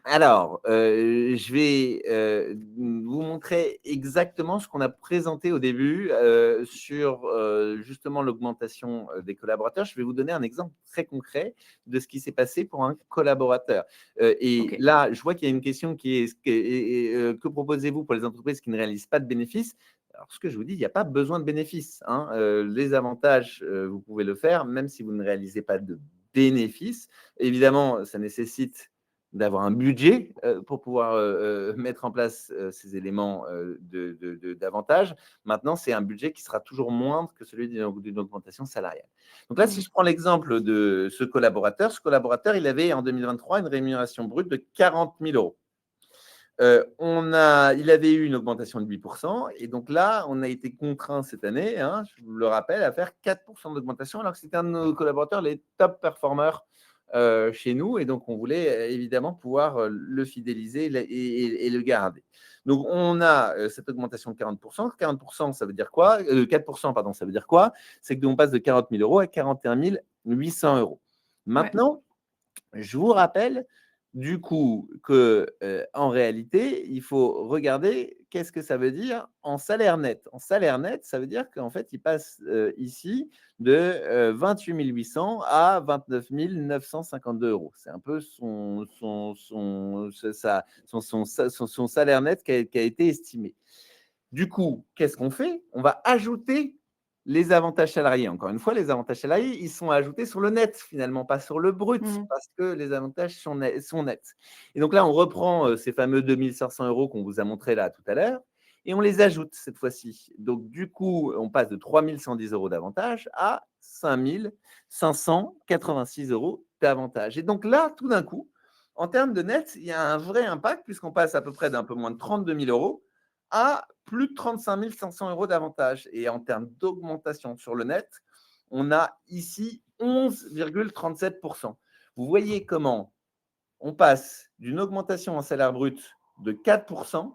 Alors, je vais vous montrer exactement ce qu'on a présenté au début sur justement l'augmentation des collaborateurs. Je vais vous donner un exemple très concret de ce qui s'est passé pour un collaborateur. Et OK. là, je vois qu'il y a une question qui est que proposez-vous pour les entreprises qui ne réalisent pas de bénéfices? Alors, ce que je vous dis, il n'y a pas besoin de bénéfices, hein. Les avantages, vous pouvez le faire, même si vous ne réalisez pas de bénéfices. Évidemment, ça nécessite d'avoir un budget pour pouvoir mettre en place ces éléments d'avantage. Maintenant, c'est un budget qui sera toujours moindre que celui d'une augmentation salariale. Donc là, si Mmh. je prends l'exemple de ce collaborateur, il avait en 2023 une rémunération brute de 40 000 euros. Il avait eu une augmentation de 8%, et donc là, on a été contraint cette année, hein, je vous le rappelle, à faire 4% d'augmentation, alors que c'était un de nos collaborateurs, les top performers chez nous, et donc on voulait évidemment pouvoir le fidéliser et le garder. Donc on a cette augmentation de 40%. 40%, ça veut dire quoi? 4%, pardon, ça veut dire quoi? C'est qu'on passe de 40 000 euros à 41 800 euros. Ouais. Maintenant, je vous rappelle du coup que, en réalité, il faut regarder qu'est-ce que ça veut dire en salaire net. En salaire net, ça veut dire qu'en fait, il passe, ici de, 28 800 à 29 952 €. C'est un peu son salaire net qui a été estimé. Du coup, qu'est-ce qu'on fait? On va ajouter les avantages salariés. Encore une fois, les avantages salariés, ils sont ajoutés sur le net, finalement, pas sur le brut, Mmh. parce que les avantages sont nets. Et donc là, on reprend ces fameux 2 500 € qu'on vous a montrés là tout à l'heure, et on les ajoute cette fois-ci. Donc du coup, on passe de 3 110 € d'avantages à 5 586 € d'avantages. Et donc là, tout d'un coup, en termes de net, il y a un vrai impact, puisqu'on passe à peu près d'un peu moins de 32 000 € à plus de 35 500 € d'avantages. Et en termes d'augmentation sur le net, on a ici 11,37%. Vous voyez comment on passe d'une augmentation en salaire brut de 4%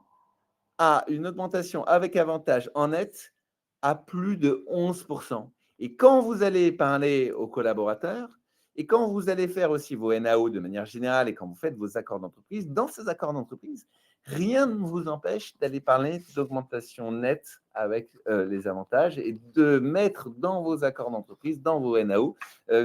à une augmentation avec avantage en net à plus de 11%. Et quand vous allez parler aux collaborateurs, et quand vous allez faire aussi vos NAO de manière générale, et quand vous faites vos accords d'entreprise, dans ces accords d'entreprise, rien ne vous empêche d'aller parler d'augmentation nette avec les avantages et de mettre dans vos accords d'entreprise, dans vos NAO,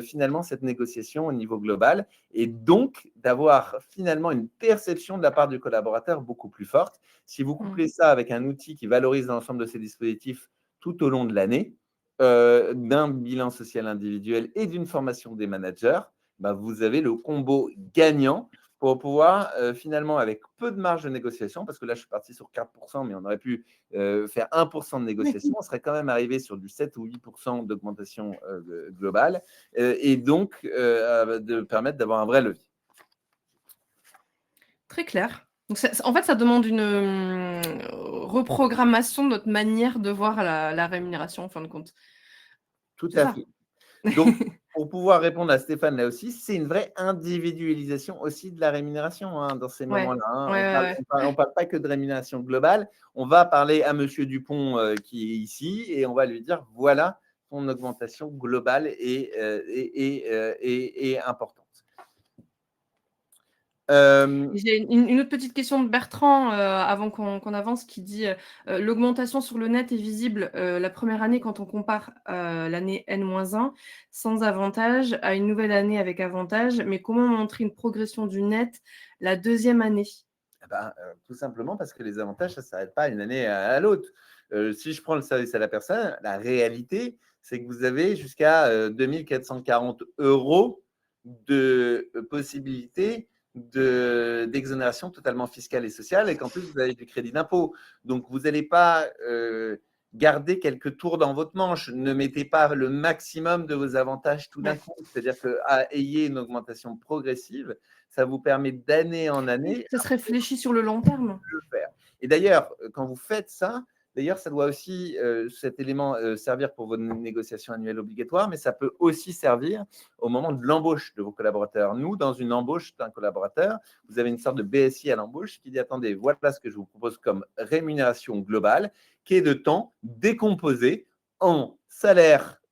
finalement cette négociation au niveau global, et donc d'avoir finalement une perception de la part du collaborateur beaucoup plus forte. Si vous Mmh. couplez ça avec un outil qui valorise l'ensemble de ces dispositifs tout au long de l'année, d'un bilan social individuel et d'une formation des managers, bah, vous avez le combo gagnant pour pouvoir finalement, avec peu de marge de négociation, parce que là, je suis parti sur 4%, mais on aurait pu faire 1% de Oui. négociation, on serait quand même arrivé sur du 7 ou 8% d'augmentation globale, et donc de permettre d'avoir un vrai levier. Très clair. Donc en fait, ça demande une, reprogrammation de notre manière de voir la rémunération en fin de compte. Tout C'est à ça? fait. Donc, pour pouvoir répondre à Stéphane là aussi, c'est une vraie individualisation aussi de la rémunération, hein, dans ces Ouais. moments-là, hein. Ouais, On ouais, parle, ouais. on parle, on parle pas que de rémunération globale. On va parler à Monsieur Dupont qui est ici, et on va lui dire voilà, ton augmentation globale est importante. J'ai une autre petite question de Bertrand, avant qu'on avance, qui dit, «L'augmentation sur le net est visible, la première année quand on compare, l'année N-1 sans avantage à une nouvelle année avec avantage, mais comment montrer une progression du net la deuxième année?» Eh ben, tout simplement parce que les avantages, ça ne s'arrête pas d'une année à l'autre. Si je prends le service à la personne, la réalité, c'est que vous avez jusqu'à 2 440 € de possibilités d'exonération totalement fiscale et sociale et qu'en plus, vous avez du crédit d'impôt. Donc, vous n'allez pas garder quelques tours dans votre manche. Ne mettez pas le maximum de vos avantages tout d'un Ouais. coup. C'est-à-dire que ayez une augmentation progressive, ça vous permet d'année en Oui, année ça se réfléchit sur le long terme. le faire. Et d'ailleurs, quand vous faites ça, d'ailleurs, ça doit aussi, cet élément, servir pour vos négociations annuelles obligatoires, mais ça peut aussi servir au moment de l'embauche de vos collaborateurs. Nous, dans une embauche d'un collaborateur, vous avez une sorte de BSI à l'embauche qui dit: «Attendez, voilà ce que je vous propose comme rémunération globale, qui est de temps décomposé en salaire,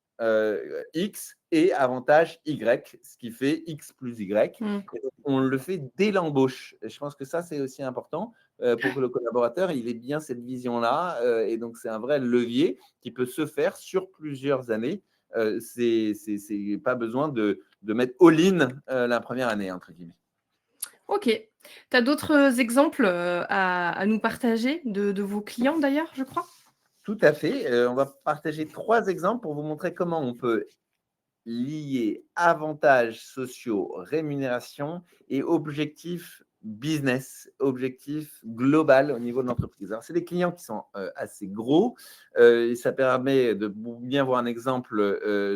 X et avantage Y», ce qui fait X plus Y. Mmh. Et donc on le fait dès l'embauche et je pense que ça, c'est aussi important pour que le collaborateur il ait bien cette vision-là. Et donc, c'est un vrai levier qui peut se faire sur plusieurs années. C'est pas besoin de mettre all-in la première année, entre guillemets. OK. Tu as d'autres exemples, à nous partager de vos clients d'ailleurs, je crois? Tout à fait. On va partager 3 exemples pour vous montrer comment on peut lier avantages sociaux, rémunération et objectifs business, objectifs global au niveau de l'entreprise. Alors, c'est des clients qui sont assez gros et ça permet de bien voir un exemple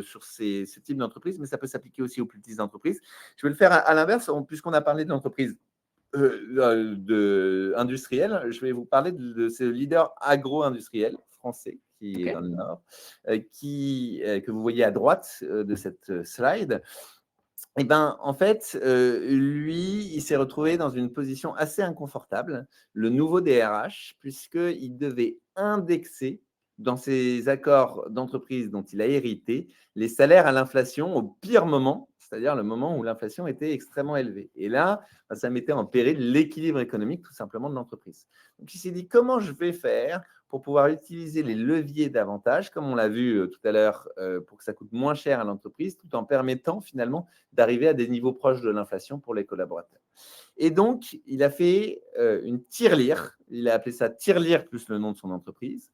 sur ce type d'entreprise, mais ça peut s'appliquer aussi aux plus petites entreprises. Je vais le faire à l'inverse, puisqu'on a parlé d'entreprise industrielle, je vais vous parler de ce leader agro-industriel français qui est OK. dans le Nord, que vous voyez à droite de cette slide. Et ben, en fait, lui, il s'est retrouvé dans une position assez inconfortable, le nouveau DRH, puisqu'il devait indexer dans ses accords d'entreprise dont il a hérité, les salaires à l'inflation au pire moment, c'est-à-dire le moment où l'inflation était extrêmement élevée. Et là, bah, ça mettait en péril l'équilibre économique tout simplement de l'entreprise. Donc, il s'est dit: «Comment je vais faire pour pouvoir utiliser les leviers davantage, comme on l'a vu tout à l'heure, pour que ça coûte moins cher à l'entreprise, tout en permettant finalement d'arriver à des niveaux proches de l'inflation pour les collaborateurs». Et donc, il a fait une tirelire. Il a appelé ça tirelire plus le nom de son entreprise.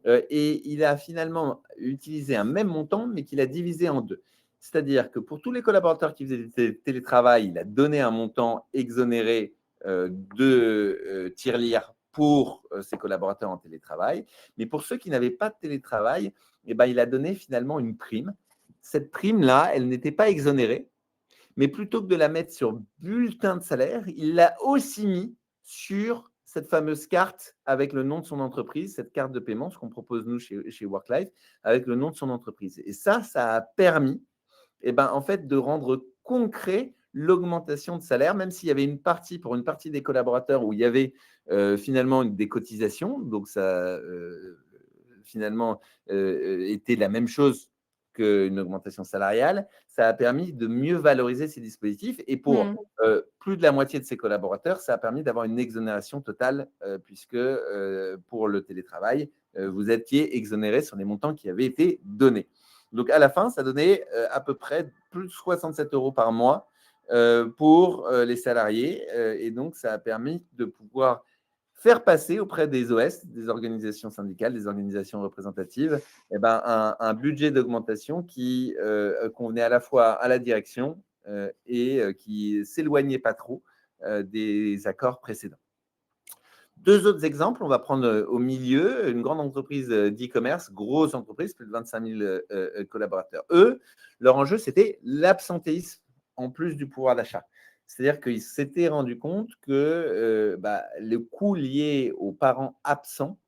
Et il a finalement utilisé un même montant, mais qu'il a divisé en deux. C'est-à-dire que pour tous les collaborateurs qui faisaient du télétravail, il a donné un montant exonéré de tirelire pour ses collaborateurs en télétravail. Mais pour ceux qui n'avaient pas de télétravail, eh ben, il a donné finalement une prime. Cette prime-là, elle n'était pas exonérée, mais plutôt que de la mettre sur bulletin de salaire, il l'a aussi mis sur cette fameuse carte avec le nom de son entreprise, cette carte de paiement, ce qu'on propose nous chez Worklife, avec le nom de son entreprise. Et ça a permis en fait, de rendre concret l'augmentation de salaire, même s'il y avait une partie, pour une partie des collaborateurs, où il y avait finalement des cotisations. Donc, ça finalement était la même chose qu'une augmentation salariale. Ça a permis de mieux valoriser ces dispositifs. Et pour Mmh. plus de la moitié de ses collaborateurs, ça a permis d'avoir une exonération totale, puisque pour le télétravail, vous étiez exonéré sur les montants qui avaient été donnés. Donc, à la fin, ça donnait à peu près plus de 67 € par mois pour les salariés. Et donc, ça a permis de pouvoir faire passer auprès des OS, des organisations syndicales, des organisations représentatives, un budget d'augmentation qui convenait à la fois à la direction et qui s'éloignait pas trop des accords précédents. Deux autres exemples, on va prendre au milieu une grande entreprise d'e-commerce, grosse entreprise, plus de 25 000 collaborateurs. Eux, leur enjeu, c'était l'absentéisme en plus du pouvoir d'achat. C'est-à-dire qu'ils s'étaient rendus compte que le coût lié aux parents absents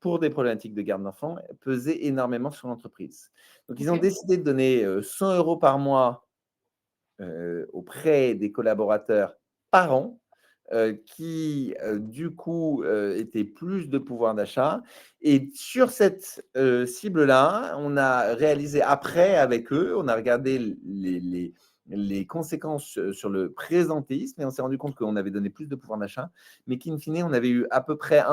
pour des problématiques de garde d'enfants pesait énormément sur l'entreprise. Donc, ils ont OK. décidé de donner 100 € par mois auprès des collaborateurs par an qui, du coup, étaient plus de pouvoir d'achat. Et sur cette cible-là, on a réalisé après avec eux, on a regardé les conséquences sur le présentéisme et on s'est rendu compte qu'on avait donné plus de pouvoir d'achat, mais qu'in fine, on avait eu à peu près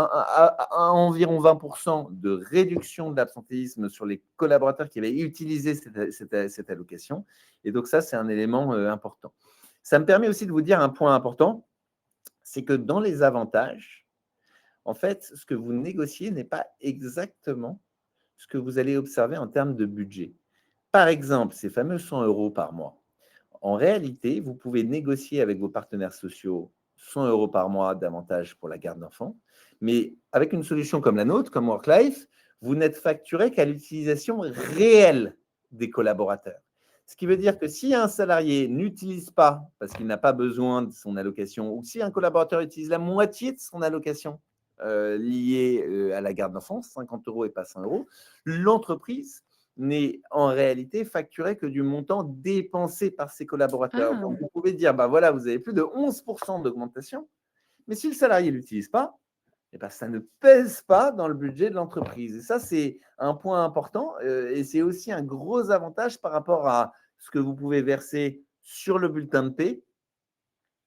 environ 20% de réduction de l'absentéisme sur les collaborateurs qui avaient utilisé cette allocation. Et donc ça, c'est un élément important. Ça me permet aussi de vous dire un point important, c'est que dans les avantages, en fait, ce que vous négociez n'est pas exactement ce que vous allez observer en termes de budget. Par exemple, ces fameux 100 euros par mois. En réalité, vous pouvez négocier avec vos partenaires sociaux 100 euros par mois d'avantage pour la garde d'enfants, mais avec une solution comme la nôtre, comme WorkLife, vous n'êtes facturé qu'à l'utilisation réelle des collaborateurs. Ce qui veut dire que si un salarié n'utilise pas, parce qu'il n'a pas besoin de son allocation, ou si un collaborateur utilise la moitié de son allocation liée à la garde d'enfants, 50 euros et pas 100 euros, l'entreprise n'est en réalité facturé que du montant dépensé par ses collaborateurs. Ah! Donc, vous pouvez dire, bah voilà, vous avez plus de 11% d'augmentation, mais si le salarié ne l'utilise pas, eh ben, ça ne pèse pas dans le budget de l'entreprise. Et ça, c'est un point important et c'est aussi un gros avantage par rapport à ce que vous pouvez verser sur le bulletin de paie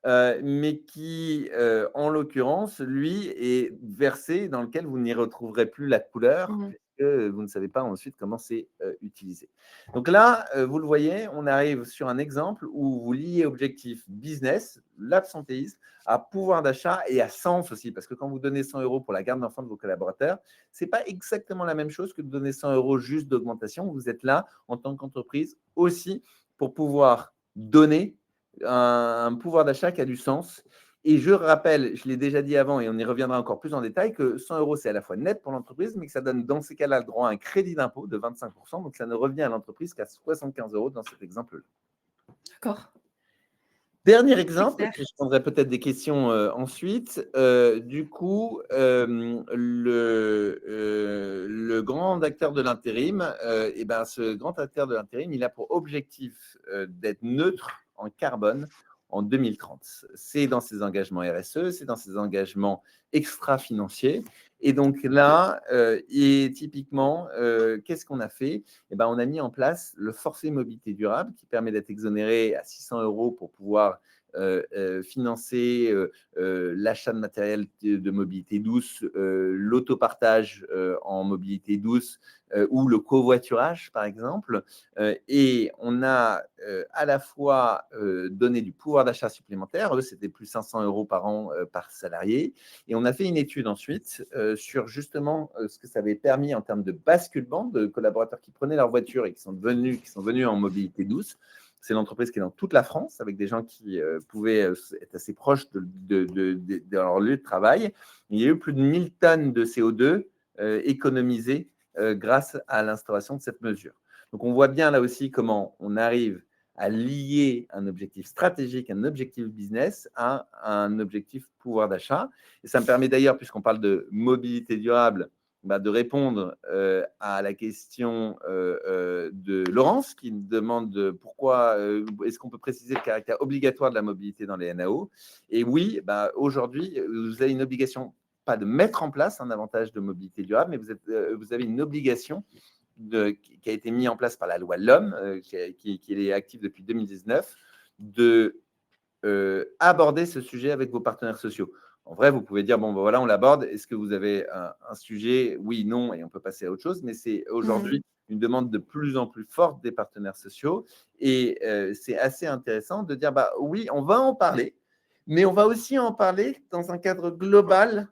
mais qui, en l'occurrence, lui, est versé dans lequel vous n'y retrouverez plus la couleur, Mmh. puisque vous ne savez pas ensuite comment c'est utilisé. Donc là, vous le voyez, on arrive sur un exemple où vous liez objectif business, l'absentéisme, à pouvoir d'achat et à sens aussi, parce que quand vous donnez 100 euros pour la garde d'enfants de vos collaborateurs, ce n'est pas exactement la même chose que de donner 100 euros juste d'augmentation. Vous êtes là, en tant qu'entreprise, aussi pour pouvoir donner un pouvoir d'achat qui a du sens. Et je rappelle, je l'ai déjà dit avant et on y reviendra encore plus en détail, que 100 euros, c'est à la fois net pour l'entreprise, mais que ça donne dans ces cas-là le droit à un crédit d'impôt de 25%. Donc, ça ne revient à l'entreprise qu'à 75 euros dans cet exemple-là. D'accord, Dernier c'est exemple, et clair. puis je prendrai peut-être des questions ensuite. Du coup, le grand acteur de l'intérim, et ben, ce grand acteur de l'intérim, il a pour objectif d'être neutre en carbone en 2030. C'est dans ses engagements RSE, c'est dans ses engagements extra-financiers. Et donc là, et typiquement, qu'est-ce qu'on a fait? Eh ben, on a mis en place le forfait mobilité durable qui permet d'être exonéré à 600 euros pour pouvoir financer l'achat de matériel de mobilité douce, l'autopartage en mobilité douce ou le covoiturage, par exemple. Et on a à la fois donné du pouvoir d'achat supplémentaire. Eux, c'était plus 500 euros par an par salarié. Et on a fait une étude ensuite sur justement ce que ça avait permis en termes de basculement de collaborateurs qui prenaient leur voiture et qui sont venus en mobilité douce. C'est l'entreprise qui est dans toute la France, avec des gens qui pouvaient être assez proches de leur lieu de travail. Il y a eu plus de 1000 tonnes de CO2 économisées grâce à l'instauration de cette mesure. Donc, on voit bien là aussi comment on arrive à lier un objectif stratégique, un objectif business à un objectif pouvoir d'achat. Et ça me permet d'ailleurs, puisqu'on parle de mobilité durable, bah, de répondre à la question de Laurence qui me demande pourquoi est-ce qu'on peut préciser le caractère obligatoire de la mobilité dans les NAO. Et oui, bah, aujourd'hui, vous avez une obligation, pas de mettre en place un avantage de mobilité durable, mais vous avez une obligation qui a été mise en place par la loi LOM, qui est active depuis 2019, de aborder ce sujet avec vos partenaires sociaux. En vrai, vous pouvez dire, bon, ben voilà, on l'aborde. Est-ce que vous avez un sujet? Oui, non, et on peut passer à autre chose. Mais c'est Mmh. aujourd'hui une demande de plus en plus forte des partenaires sociaux. Et c'est assez intéressant de dire, bah oui, on va en parler, mais on va aussi en parler dans un cadre global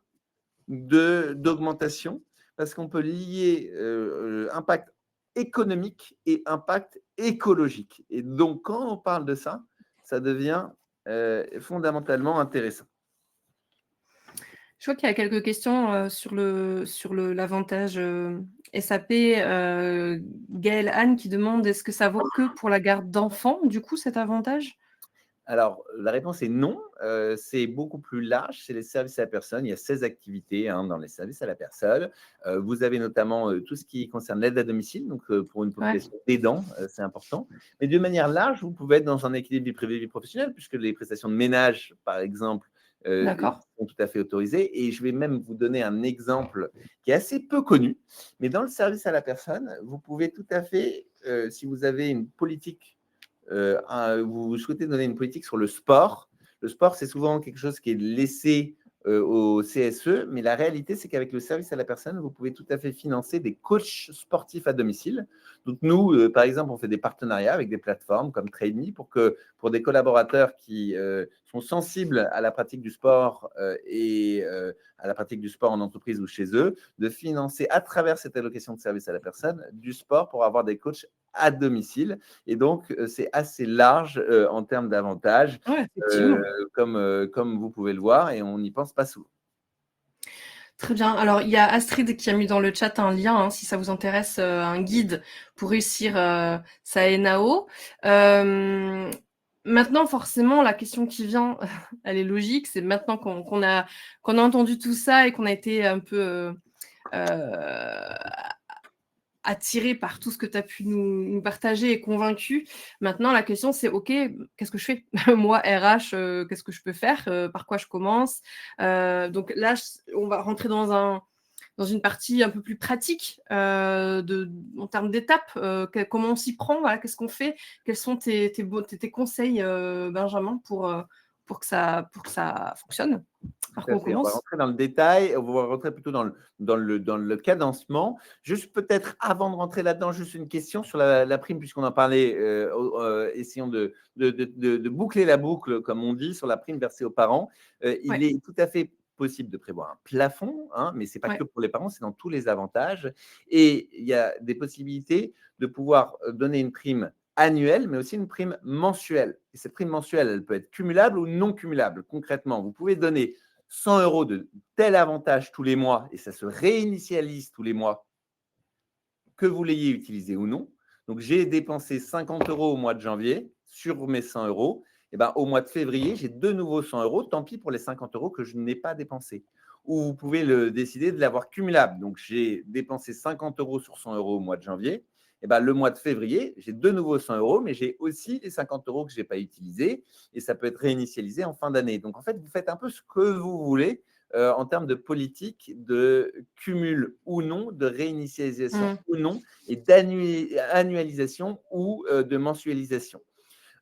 d'augmentation, parce qu'on peut lier impact économique et impact écologique. Et donc, quand on parle de ça, ça devient fondamentalement intéressant. Je vois qu'il y a quelques questions, sur l'avantage, SAP, Gaëlle Anne qui demande: «Est-ce que ça vaut que pour la garde d'enfants, du coup, cet avantage?» Alors, la réponse est non. C'est beaucoup plus large. C'est les services à la personne. Il y a 16 activités dans les services à la personne. Vous avez notamment tout ce qui concerne l'aide à domicile. Donc, pour une Ouais, population d'aidants, c'est important. Mais de manière large, vous pouvez être dans un équilibre vie privée, vie professionnelle, puisque les prestations de ménage, par exemple, d'accord. sont tout à fait autorisées. Et je vais même vous donner un exemple qui est assez peu connu. Mais dans le service à la personne, vous pouvez tout à fait, si vous avez une politique vous souhaitez donner une politique sur le sport. Le sport, c'est souvent quelque chose qui est laissé au CSE, mais la réalité, c'est qu'avec le service à la personne, vous pouvez tout à fait financer des coachs sportifs à domicile. Donc nous, par exemple, on fait des partenariats avec des plateformes comme TradeMe pour des collaborateurs qui sont sensibles à la pratique du sport et à la pratique du sport en entreprise ou chez eux, de financer à travers cette allocation de service à la personne du sport pour avoir des coachs à domicile. Et donc, c'est assez large en termes d'avantages, Ouais, effectivement. comme vous pouvez le voir, et on n'y pense pas souvent. Très bien. Alors, il y a Astrid qui a mis dans le chat un lien, hein, si ça vous intéresse, un guide pour réussir sa NAO. Maintenant, forcément, la question qui vient, elle est logique. C'est maintenant qu'on a entendu tout ça et qu'on a été un peu attiré par tout ce que tu as pu nous partager et convaincu. Maintenant, la question, c'est OK, qu'est-ce que je fais? Moi, RH, qu'est-ce que je peux faire? Par quoi je commence? Donc là, on va rentrer dans une partie un peu plus pratique en termes d'étapes. Comment on s'y prend? Voilà, qu'est-ce qu'on fait? Quels sont tes conseils, Benjamin, pour que ça fonctionne? Par Tout à quoi on fait. On va commence? rentrer dans le détail, on va rentrer plutôt dans le cadencement. Juste peut-être avant de rentrer là-dedans, juste une question sur la prime, puisqu'on en parlait. Essayons de boucler la boucle, comme on dit, sur la prime versée aux parents. Il Ouais, est tout à fait possible de prévoir un plafond, hein, mais ce n'est pas que ouais. pour les parents, c'est dans tous les avantages. Et il y a des possibilités de pouvoir donner une prime annuelle, mais aussi une prime mensuelle. Et cette prime mensuelle, elle peut être cumulable ou non cumulable. Concrètement, vous pouvez donner 100 euros de tel avantage tous les mois et ça se réinitialise tous les mois, que vous l'ayez utilisé ou non. Donc, j'ai dépensé 50 euros au mois de janvier sur mes 100 euros. Et ben, au mois de février, j'ai de nouveau 100 euros. Tant pis pour les 50 euros que je n'ai pas dépensés. Ou vous pouvez décider de l'avoir cumulable. Donc, j'ai dépensé 50 euros sur 100 euros au mois de janvier. Et ben, le mois de février, j'ai de nouveau 100 euros, mais j'ai aussi les 50 euros que je n'ai pas utilisés. Et ça peut être réinitialisé en fin d'année. Donc, en fait, vous faites un peu ce que vous voulez en termes de politique de cumul ou non, de réinitialisation Mmh. ou non, et d'annualisation ou de mensualisation.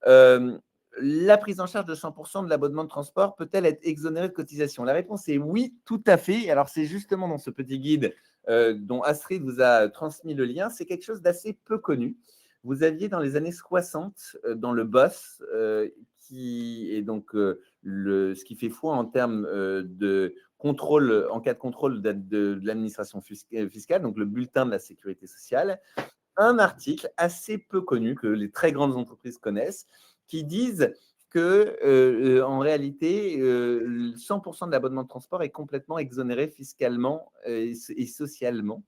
Euh, la prise en charge de 100% de l'abonnement de transport peut-elle être exonérée de cotisation? La réponse est oui, tout à fait. Alors, c'est justement dans ce petit guide dont Astrid vous a transmis le lien, c'est quelque chose d'assez peu connu. Vous aviez dans les années 60, dans le BOSS, qui est donc ce qui fait foi en termes de contrôle, en cas de contrôle de l'administration fiscale, donc le bulletin de la sécurité sociale, un article assez peu connu que les très grandes entreprises connaissent, qui disent que en réalité, 100% de l'abonnement de transport est complètement exonéré fiscalement et socialement.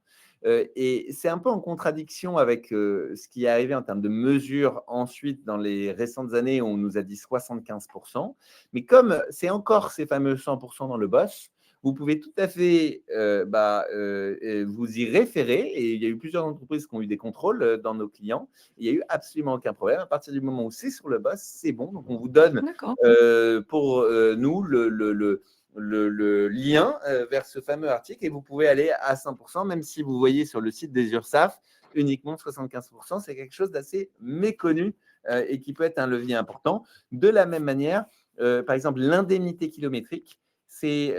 Et c'est un peu en contradiction avec ce qui est arrivé en termes de mesures ensuite dans les récentes années où on nous a dit 75%. Mais comme c'est encore ces fameux 100% dans le boss, vous pouvez tout à fait vous y référer. Et il y a eu plusieurs entreprises qui ont eu des contrôles dans nos clients. Il n'y a eu absolument aucun problème. À partir du moment où c'est sur le boss, c'est bon. Donc, on vous donne D'accord. pour nous le lien vers ce fameux article et vous pouvez aller à 100%, même si vous voyez sur le site des URSSAF uniquement 75%. C'est quelque chose d'assez méconnu et qui peut être un levier important. De la même manière, par exemple, l'indemnité kilométrique, c'est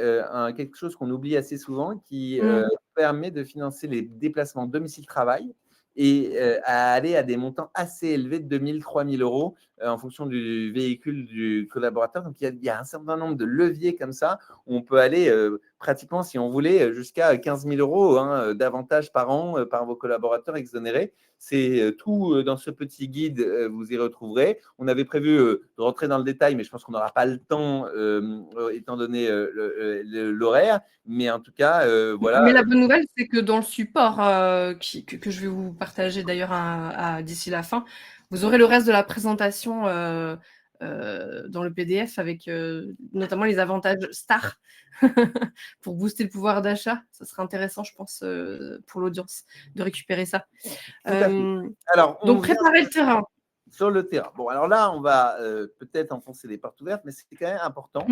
quelque chose qu'on oublie assez souvent qui Mmh. permet de financer les déplacements domicile-travail et à aller à des montants assez élevés de 2 000, 3 000 euros en fonction du véhicule du collaborateur. Donc, il y a un certain nombre de leviers comme ça où on peut aller pratiquement, si on voulait, jusqu'à 15 000 euros d'avantages par an par vos collaborateurs exonérés. C'est tout dans ce petit guide, vous y retrouverez. On avait prévu de rentrer dans le détail, mais je pense qu'on n'aura pas le temps étant donné l'horaire. Mais en tout cas, voilà. Mais la bonne nouvelle, c'est que dans le support que je vais vous partager d'ailleurs d'ici la fin, vous aurez le reste de la présentation dans le PDF avec notamment les avantages stars pour booster le pouvoir d'achat. Ça serait intéressant, je pense, pour l'audience de récupérer ça. Tout à fait. Euh, Alors, on donc, vient. préparer le terrain. sur le terrain. Bon, alors là, on va peut-être enfoncer les portes ouvertes, mais c'est quand même important.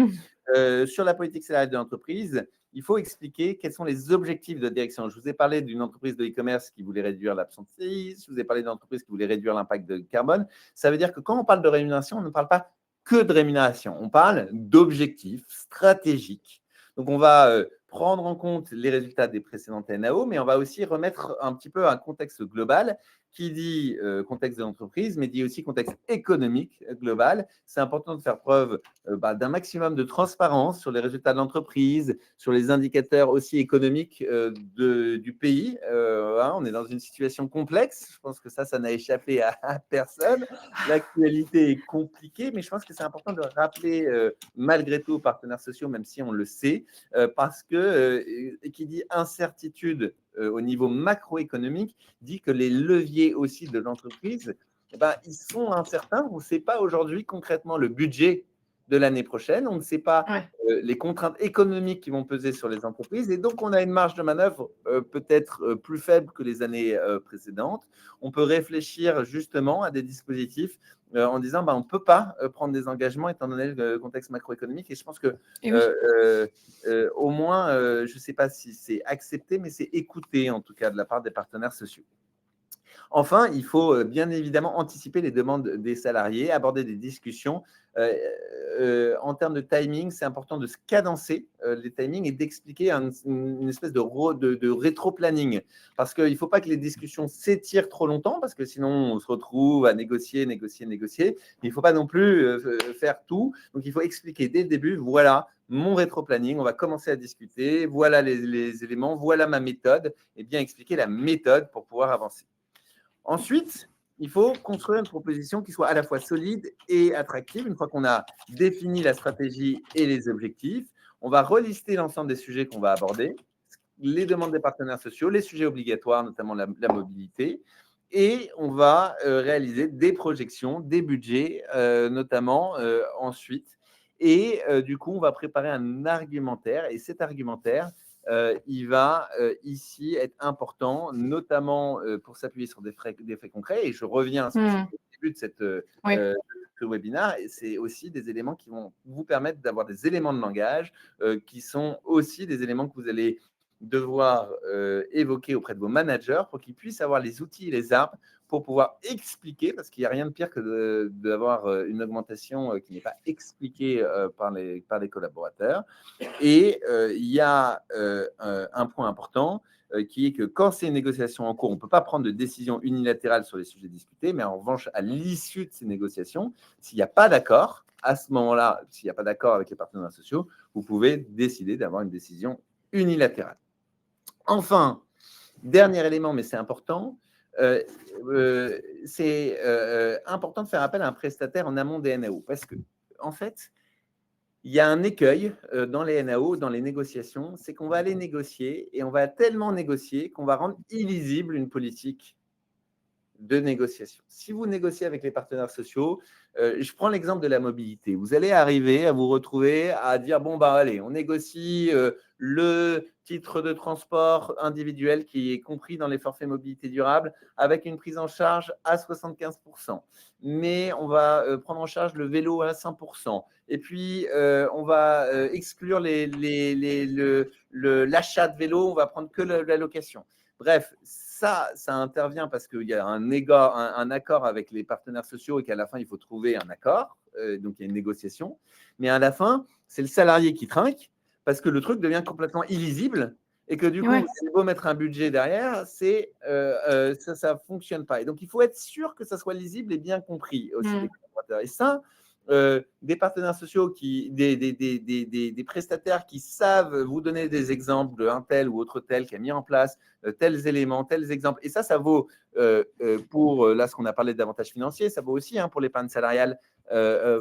Sur la politique salariale de l'entreprise, il faut expliquer quels sont les objectifs de direction. Je vous ai parlé d'une entreprise de e-commerce qui voulait réduire l'absentéisme, je vous ai parlé d'une entreprise qui voulait réduire l'impact de carbone. Ça veut dire que quand on parle de rémunération, on ne parle pas que de rémunération, on parle d'objectifs stratégiques. Donc, on va prendre en compte les résultats des précédentes NAO, mais on va aussi remettre un petit peu un contexte global qui dit contexte de l'entreprise, mais dit aussi contexte économique global. C'est important de faire preuve d'un maximum de transparence sur les résultats de l'entreprise, sur les indicateurs aussi économiques du pays. On est dans une situation complexe. Je pense que ça n'a échappé à personne. L'actualité est compliquée, mais je pense que c'est important de rappeler malgré tout aux partenaires sociaux, même si on le sait, parce que qui dit incertitude au niveau macroéconomique, dit que les leviers aussi de l'entreprise, ils sont incertains. On ne sait pas aujourd'hui concrètement le budget de l'année prochaine. On ne sait pas Ouais. les contraintes économiques qui vont peser sur les entreprises. Et donc, on a une marge de manœuvre peut-être plus faible que les années précédentes. On peut réfléchir justement à des dispositifs en disant on ne peut pas prendre des engagements étant donné le contexte macroéconomique. Et je pense que Et oui. au moins, je ne sais pas si c'est accepté, mais c'est écouté en tout cas de la part des partenaires sociaux. Enfin, il faut bien évidemment anticiper les demandes des salariés, aborder des discussions. En termes de timing, c'est important de se cadencer les timings et d'expliquer une espèce de rétro-planning. Parce qu'il ne faut pas que les discussions s'étirent trop longtemps, parce que sinon on se retrouve à négocier. Mais il ne faut pas non plus faire tout. Donc, il faut expliquer dès le début, voilà mon rétro-planning, on va commencer à discuter, voilà les éléments, voilà ma méthode, et bien expliquer la méthode pour pouvoir avancer. Ensuite, il faut construire une proposition qui soit à la fois solide et attractive. Une fois qu'on a défini la stratégie et les objectifs, on va relister l'ensemble des sujets qu'on va aborder, les demandes des partenaires sociaux, les sujets obligatoires, notamment la mobilité, et on va réaliser des projections, des budgets, notamment ensuite. Et du coup, on va préparer un argumentaire, et cet argumentaire, il va ici être important, notamment pour s'appuyer sur des faits concrets. Et je reviens à ce que je disais au début de Oui. ce webinaire, et c'est aussi des éléments qui vont vous permettre d'avoir des éléments de langage qui sont aussi des éléments que vous allez devoir évoquer auprès de vos managers pour qu'ils puissent avoir les outils et les armes pour pouvoir expliquer, parce qu'il n'y a rien de pire que d'avoir une augmentation qui n'est pas expliquée par les collaborateurs. Et il y a un point important qui est que quand c'est une négociation en cours, on ne peut pas prendre de décision unilatérale sur les sujets discutés, mais en revanche, à l'issue de ces négociations, s'il n'y a pas d'accord, à ce moment-là, s'il n'y a pas d'accord avec les partenaires sociaux, vous pouvez décider d'avoir une décision unilatérale. Enfin, dernier élément, mais c'est important, c'est important de faire appel à un prestataire en amont des NAO, parce que, en fait, il y a un écueil dans les NAO, dans les négociations, c'est qu'on va aller négocier et on va tellement négocier qu'on va rendre illisible une politique de négociation. Si vous négociez avec les partenaires sociaux, je prends l'exemple de la mobilité. Vous allez arriver à vous retrouver à dire, bon, allez, on négocie le titre de transport individuel qui est compris dans les forfaits mobilité durable avec une prise en charge à 75%. Mais on va prendre en charge le vélo à 100%. Et puis, on va exclure l'achat de vélo, on va prendre que la location. Bref, ça intervient parce qu'il y a un accord avec les partenaires sociaux et qu'à la fin, il faut trouver un accord. Donc, il y a une négociation. Mais à la fin, c'est le salarié qui trinque parce que le truc devient complètement illisible et que du coup, Ouais. s'il faut mettre un budget derrière, ça ne fonctionne pas. Et donc, il faut être sûr que ça soit lisible et bien compris aussi des collaborateurs. Et ça, des partenaires sociaux, des prestataires qui savent vous donner des exemples d'un tel ou autre tel qui a mis en place tels éléments, tels exemples. Et ça vaut pour, là, ce qu'on a parlé d'avantages financiers, ça vaut aussi pour l'épargne salariale,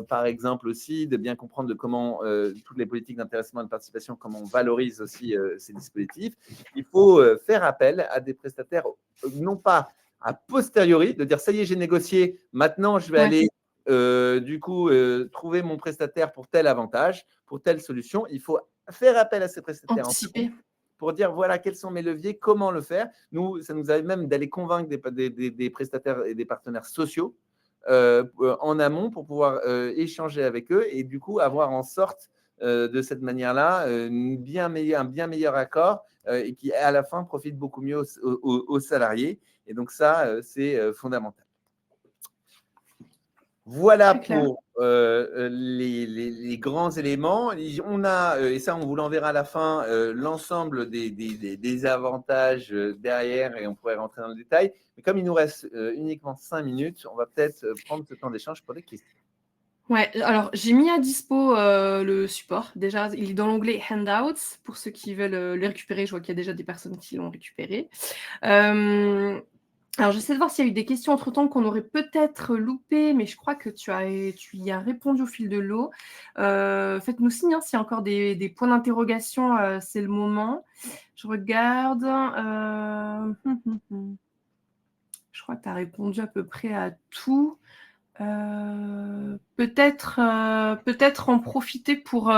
par exemple aussi, de bien comprendre de comment toutes les politiques d'intéressement et de participation, comment on valorise aussi ces dispositifs. Il faut faire appel à des prestataires, non pas a posteriori, de dire ça y est, j'ai négocié, maintenant je vais aller du coup, trouver mon prestataire pour tel avantage, pour telle solution. Il faut faire appel à ces prestataires Anticiper. pour dire voilà quels sont mes leviers, comment le faire. Nous, ça nous arrive même d'aller convaincre des prestataires et des partenaires sociaux en amont pour pouvoir échanger avec eux et du coup avoir en sorte de cette manière-là un bien meilleur accord et qui à la fin profite beaucoup mieux aux salariés. Et donc ça, c'est fondamental. Voilà Très clair. pour les grands éléments. On a, et ça on vous l'enverra à la fin, l'ensemble des avantages derrière et on pourrait rentrer dans le détail. Mais comme il nous reste uniquement 5 minutes, on va peut-être prendre ce temps d'échange pour des questions. Ouais, alors j'ai mis à dispo le support. Déjà, il est dans l'onglet Handouts pour ceux qui veulent le récupérer. Je vois qu'il y a déjà des personnes qui l'ont récupéré. Alors, j'essaie de voir s'il y a eu des questions entre-temps qu'on aurait peut-être loupées, mais je crois que tu y as répondu au fil de l'eau. Faites-nous signe s'il y a encore des points d'interrogation, c'est le moment. Je regarde. Je crois que tu as répondu à peu près à tout. Peut-être en profiter pour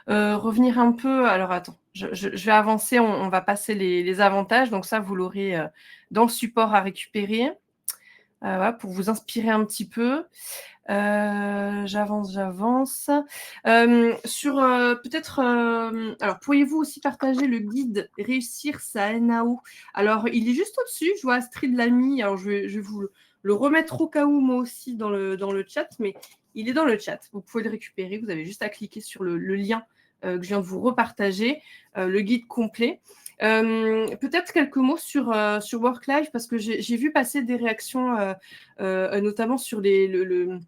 revenir un peu. Alors attends, je vais avancer, on va passer les avantages. Donc ça, vous l'aurez dans le support à récupérer. Voilà, pour vous inspirer un petit peu. J'avance. Sur peut-être. Alors, pourriez-vous aussi partager le guide Réussir sa NAO? Alors, il est juste au-dessus. Je vois Astrid l'a mis. Alors, je vais vous le remettre au cas où, moi aussi, dans le chat. Mais il est dans le chat. Vous pouvez le récupérer. Vous avez juste à cliquer sur le lien que je viens de vous repartager, le guide complet. Peut-être quelques mots sur Worklife, parce que j'ai vu passer des réactions, notamment sur le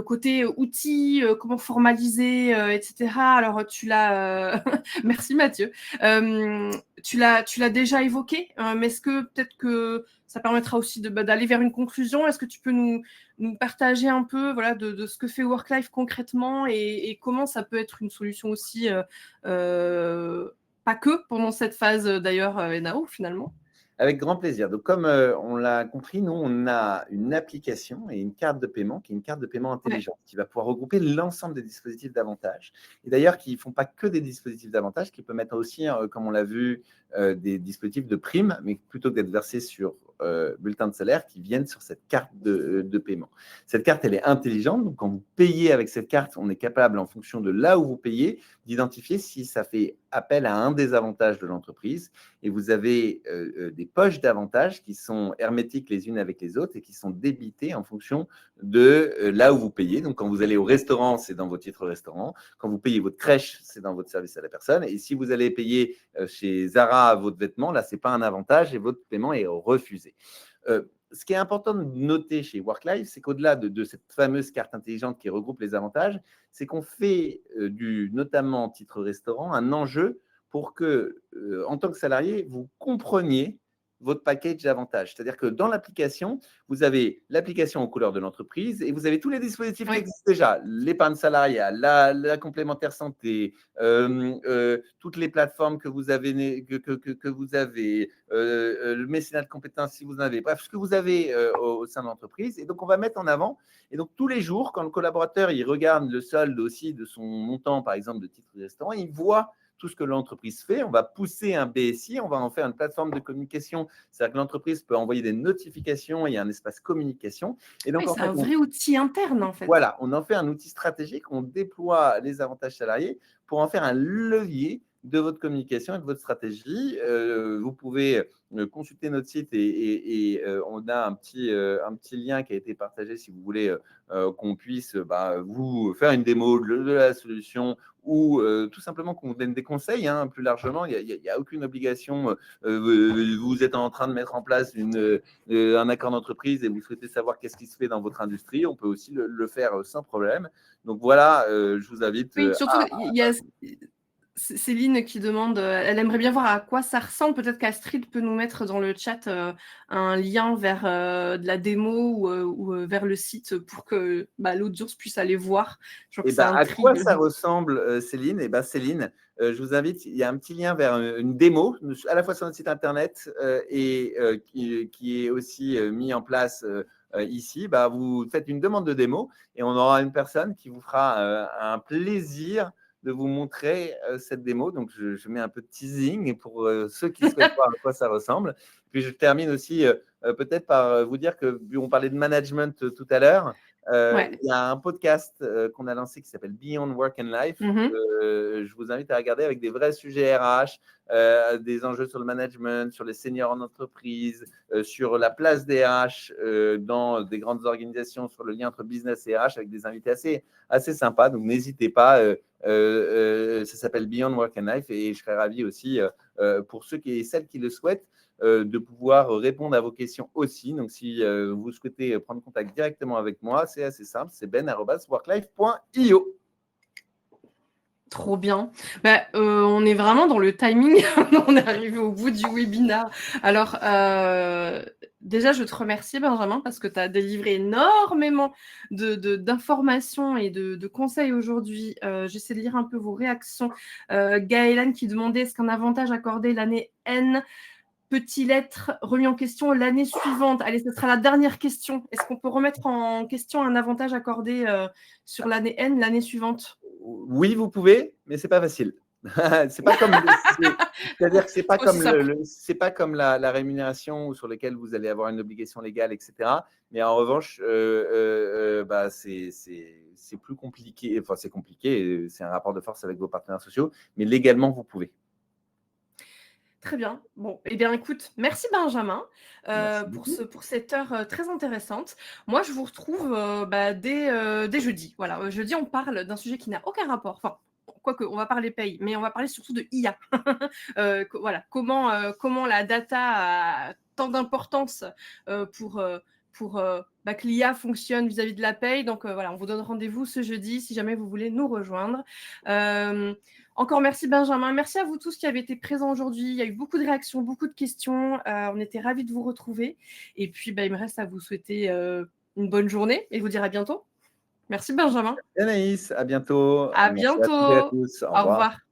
côté outils, comment formaliser, etc. Alors, tu l'as... Merci Mathieu. Tu l'as déjà évoqué, mais est-ce que peut-être que ça permettra aussi d'aller vers une conclusion? Est-ce que tu peux nous partager un peu voilà, de ce que fait Worklife concrètement et comment ça peut être une solution aussi pas que pendant cette phase d'ailleurs NAO finalement. Avec grand plaisir. Donc, comme on l'a compris, nous, on a une application et une carte de paiement qui est une carte de paiement Ouais. intelligente qui va pouvoir regrouper l'ensemble des dispositifs d'avantages. Et d'ailleurs, qui ne font pas que des dispositifs d'avantages, qui peut mettre aussi, comme on l'a vu, des dispositifs de primes, mais plutôt que d'être versés sur bulletin de salaire, qui viennent sur cette carte de paiement. Cette carte, elle est intelligente. Donc, quand vous payez avec cette carte, on est capable, en fonction de là où vous payez, d'identifier si ça fait appel à un des avantages de l'entreprise. Et vous avez des poches d'avantages qui sont hermétiques les unes avec les autres et qui sont débitées en fonction de là où vous payez. Donc, quand vous allez au restaurant, c'est dans vos titres restaurant. Quand vous payez votre crèche, c'est dans votre service à la personne. Et si vous allez payer chez Zara votre vêtement, là, ce n'est pas un avantage et votre paiement est refusé. Ce qui est important de noter chez Worklife, c'est qu'au-delà de cette fameuse carte intelligente qui regroupe les avantages, c'est qu'on fait notamment titre restaurant, un enjeu pour que, en tant que salarié, vous compreniez votre package d'avantages. C'est-à-dire que dans l'application, vous avez l'application aux couleurs de l'entreprise et vous avez tous les dispositifs qui Oui. existent déjà. L'épargne salariale, la complémentaire santé, toutes les plateformes que vous avez, le mécénat de compétences si vous en avez, bref, ce que vous avez au sein de l'entreprise. Et donc, on va mettre en avant. Et donc, tous les jours, quand le collaborateur il regarde le solde aussi de son montant, par exemple, de titre de restaurant, il voit tout ce que l'entreprise fait. On va pousser un BSI, on va en faire une plateforme de communication. C'est-à-dire que l'entreprise peut envoyer des notifications, il y a un espace communication. Et donc, Oui, en c'est fait, un vrai outil interne en fait. voilà, on en fait un outil stratégique, on déploie les avantages salariés pour en faire un levier de votre communication et de votre stratégie. Vous pouvez consulter notre site et on a un petit lien qui a été partagé si vous voulez qu'on puisse vous faire une démo de la solution ou tout simplement qu'on vous donne des conseils hein, plus largement. Il n'y a aucune obligation. Vous êtes en train de mettre en place un accord d'entreprise et vous souhaitez savoir qu'est-ce qui se fait dans votre industrie. On peut aussi le faire sans problème. Donc voilà, je vous invite Oui, surtout, il y a Céline qui demande, elle aimerait bien voir à quoi ça ressemble. Peut-être qu'Astrid peut nous mettre dans le chat un lien vers de la démo ou vers le site pour que l'audience puisse aller voir. Je crois Et que ça à quoi intrigue. ça ressemble, Céline? Céline, je vous invite, il y a un petit lien vers une démo, à la fois sur notre site internet et qui est aussi mis en place ici. Vous faites une demande de démo et on aura une personne qui vous fera un plaisir de vous montrer cette démo. Donc, je mets un peu de teasing pour ceux qui souhaitent voir à quoi ça ressemble. Puis, je termine aussi peut-être par vous dire que, vu on parlait de management tout à l'heure, Ouais. il y a un podcast qu'on a lancé qui s'appelle Beyond Work and Life. Mmh. Je vous invite à regarder avec des vrais sujets RH, des enjeux sur le management, sur les seniors en entreprise, sur la place des RH dans des grandes organisations, sur le lien entre business et RH, avec des invités assez sympas. Donc, n'hésitez pas. Ça s'appelle Beyond Work and Life et je serais ravi aussi, pour ceux et celles qui le souhaitent, de pouvoir répondre à vos questions aussi. Donc, si vous souhaitez prendre contact directement avec moi, c'est assez simple, c'est ben@worklife.io. Trop bien. Bah, on est vraiment dans le timing. On est arrivé au bout du webinar. Alors, déjà, je te remercie, Benjamin, parce que tu as délivré énormément d'informations et de conseils aujourd'hui. J'essaie de lire un peu vos réactions. Gaëlan qui demandait est-ce qu'un avantage accordé l'année N peut-il être remis en question l'année suivante? Allez, ce sera la dernière question. Est-ce qu'on peut remettre en question un avantage accordé sur l'année N l'année suivante? Oui, vous pouvez, mais c'est pas facile. C'est pas comme, c'est-à-dire que c'est pas Aussi comme simple. c'est pas comme la rémunération sur laquelle vous allez avoir une obligation légale, etc. Mais en revanche, bah, c'est plus compliqué. Enfin, c'est compliqué. C'est un rapport de force avec vos partenaires sociaux, mais légalement, vous pouvez. Très bien. Bon, eh bien, écoute, merci Benjamin Merci beaucoup. pour cette heure très intéressante. Moi, je vous retrouve dès jeudi. Voilà, jeudi, on parle d'un sujet qui n'a aucun rapport. Enfin, quoique, on va parler paye, mais on va parler surtout de IA. Voilà, comment la data a tant d'importance pour que l'IA fonctionne vis-à-vis de la paye. Donc, voilà, on vous donne rendez-vous ce jeudi si jamais vous voulez nous rejoindre. Encore merci Benjamin. Merci à vous tous qui avez été présents aujourd'hui. Il y a eu beaucoup de réactions, beaucoup de questions. On était ravis de vous retrouver. Et puis, il me reste à vous souhaiter une bonne journée et vous dire à bientôt. Merci Benjamin. Anaïs, à bientôt. À Merci à toutes et à bientôt. tous. Au Au revoir. revoir.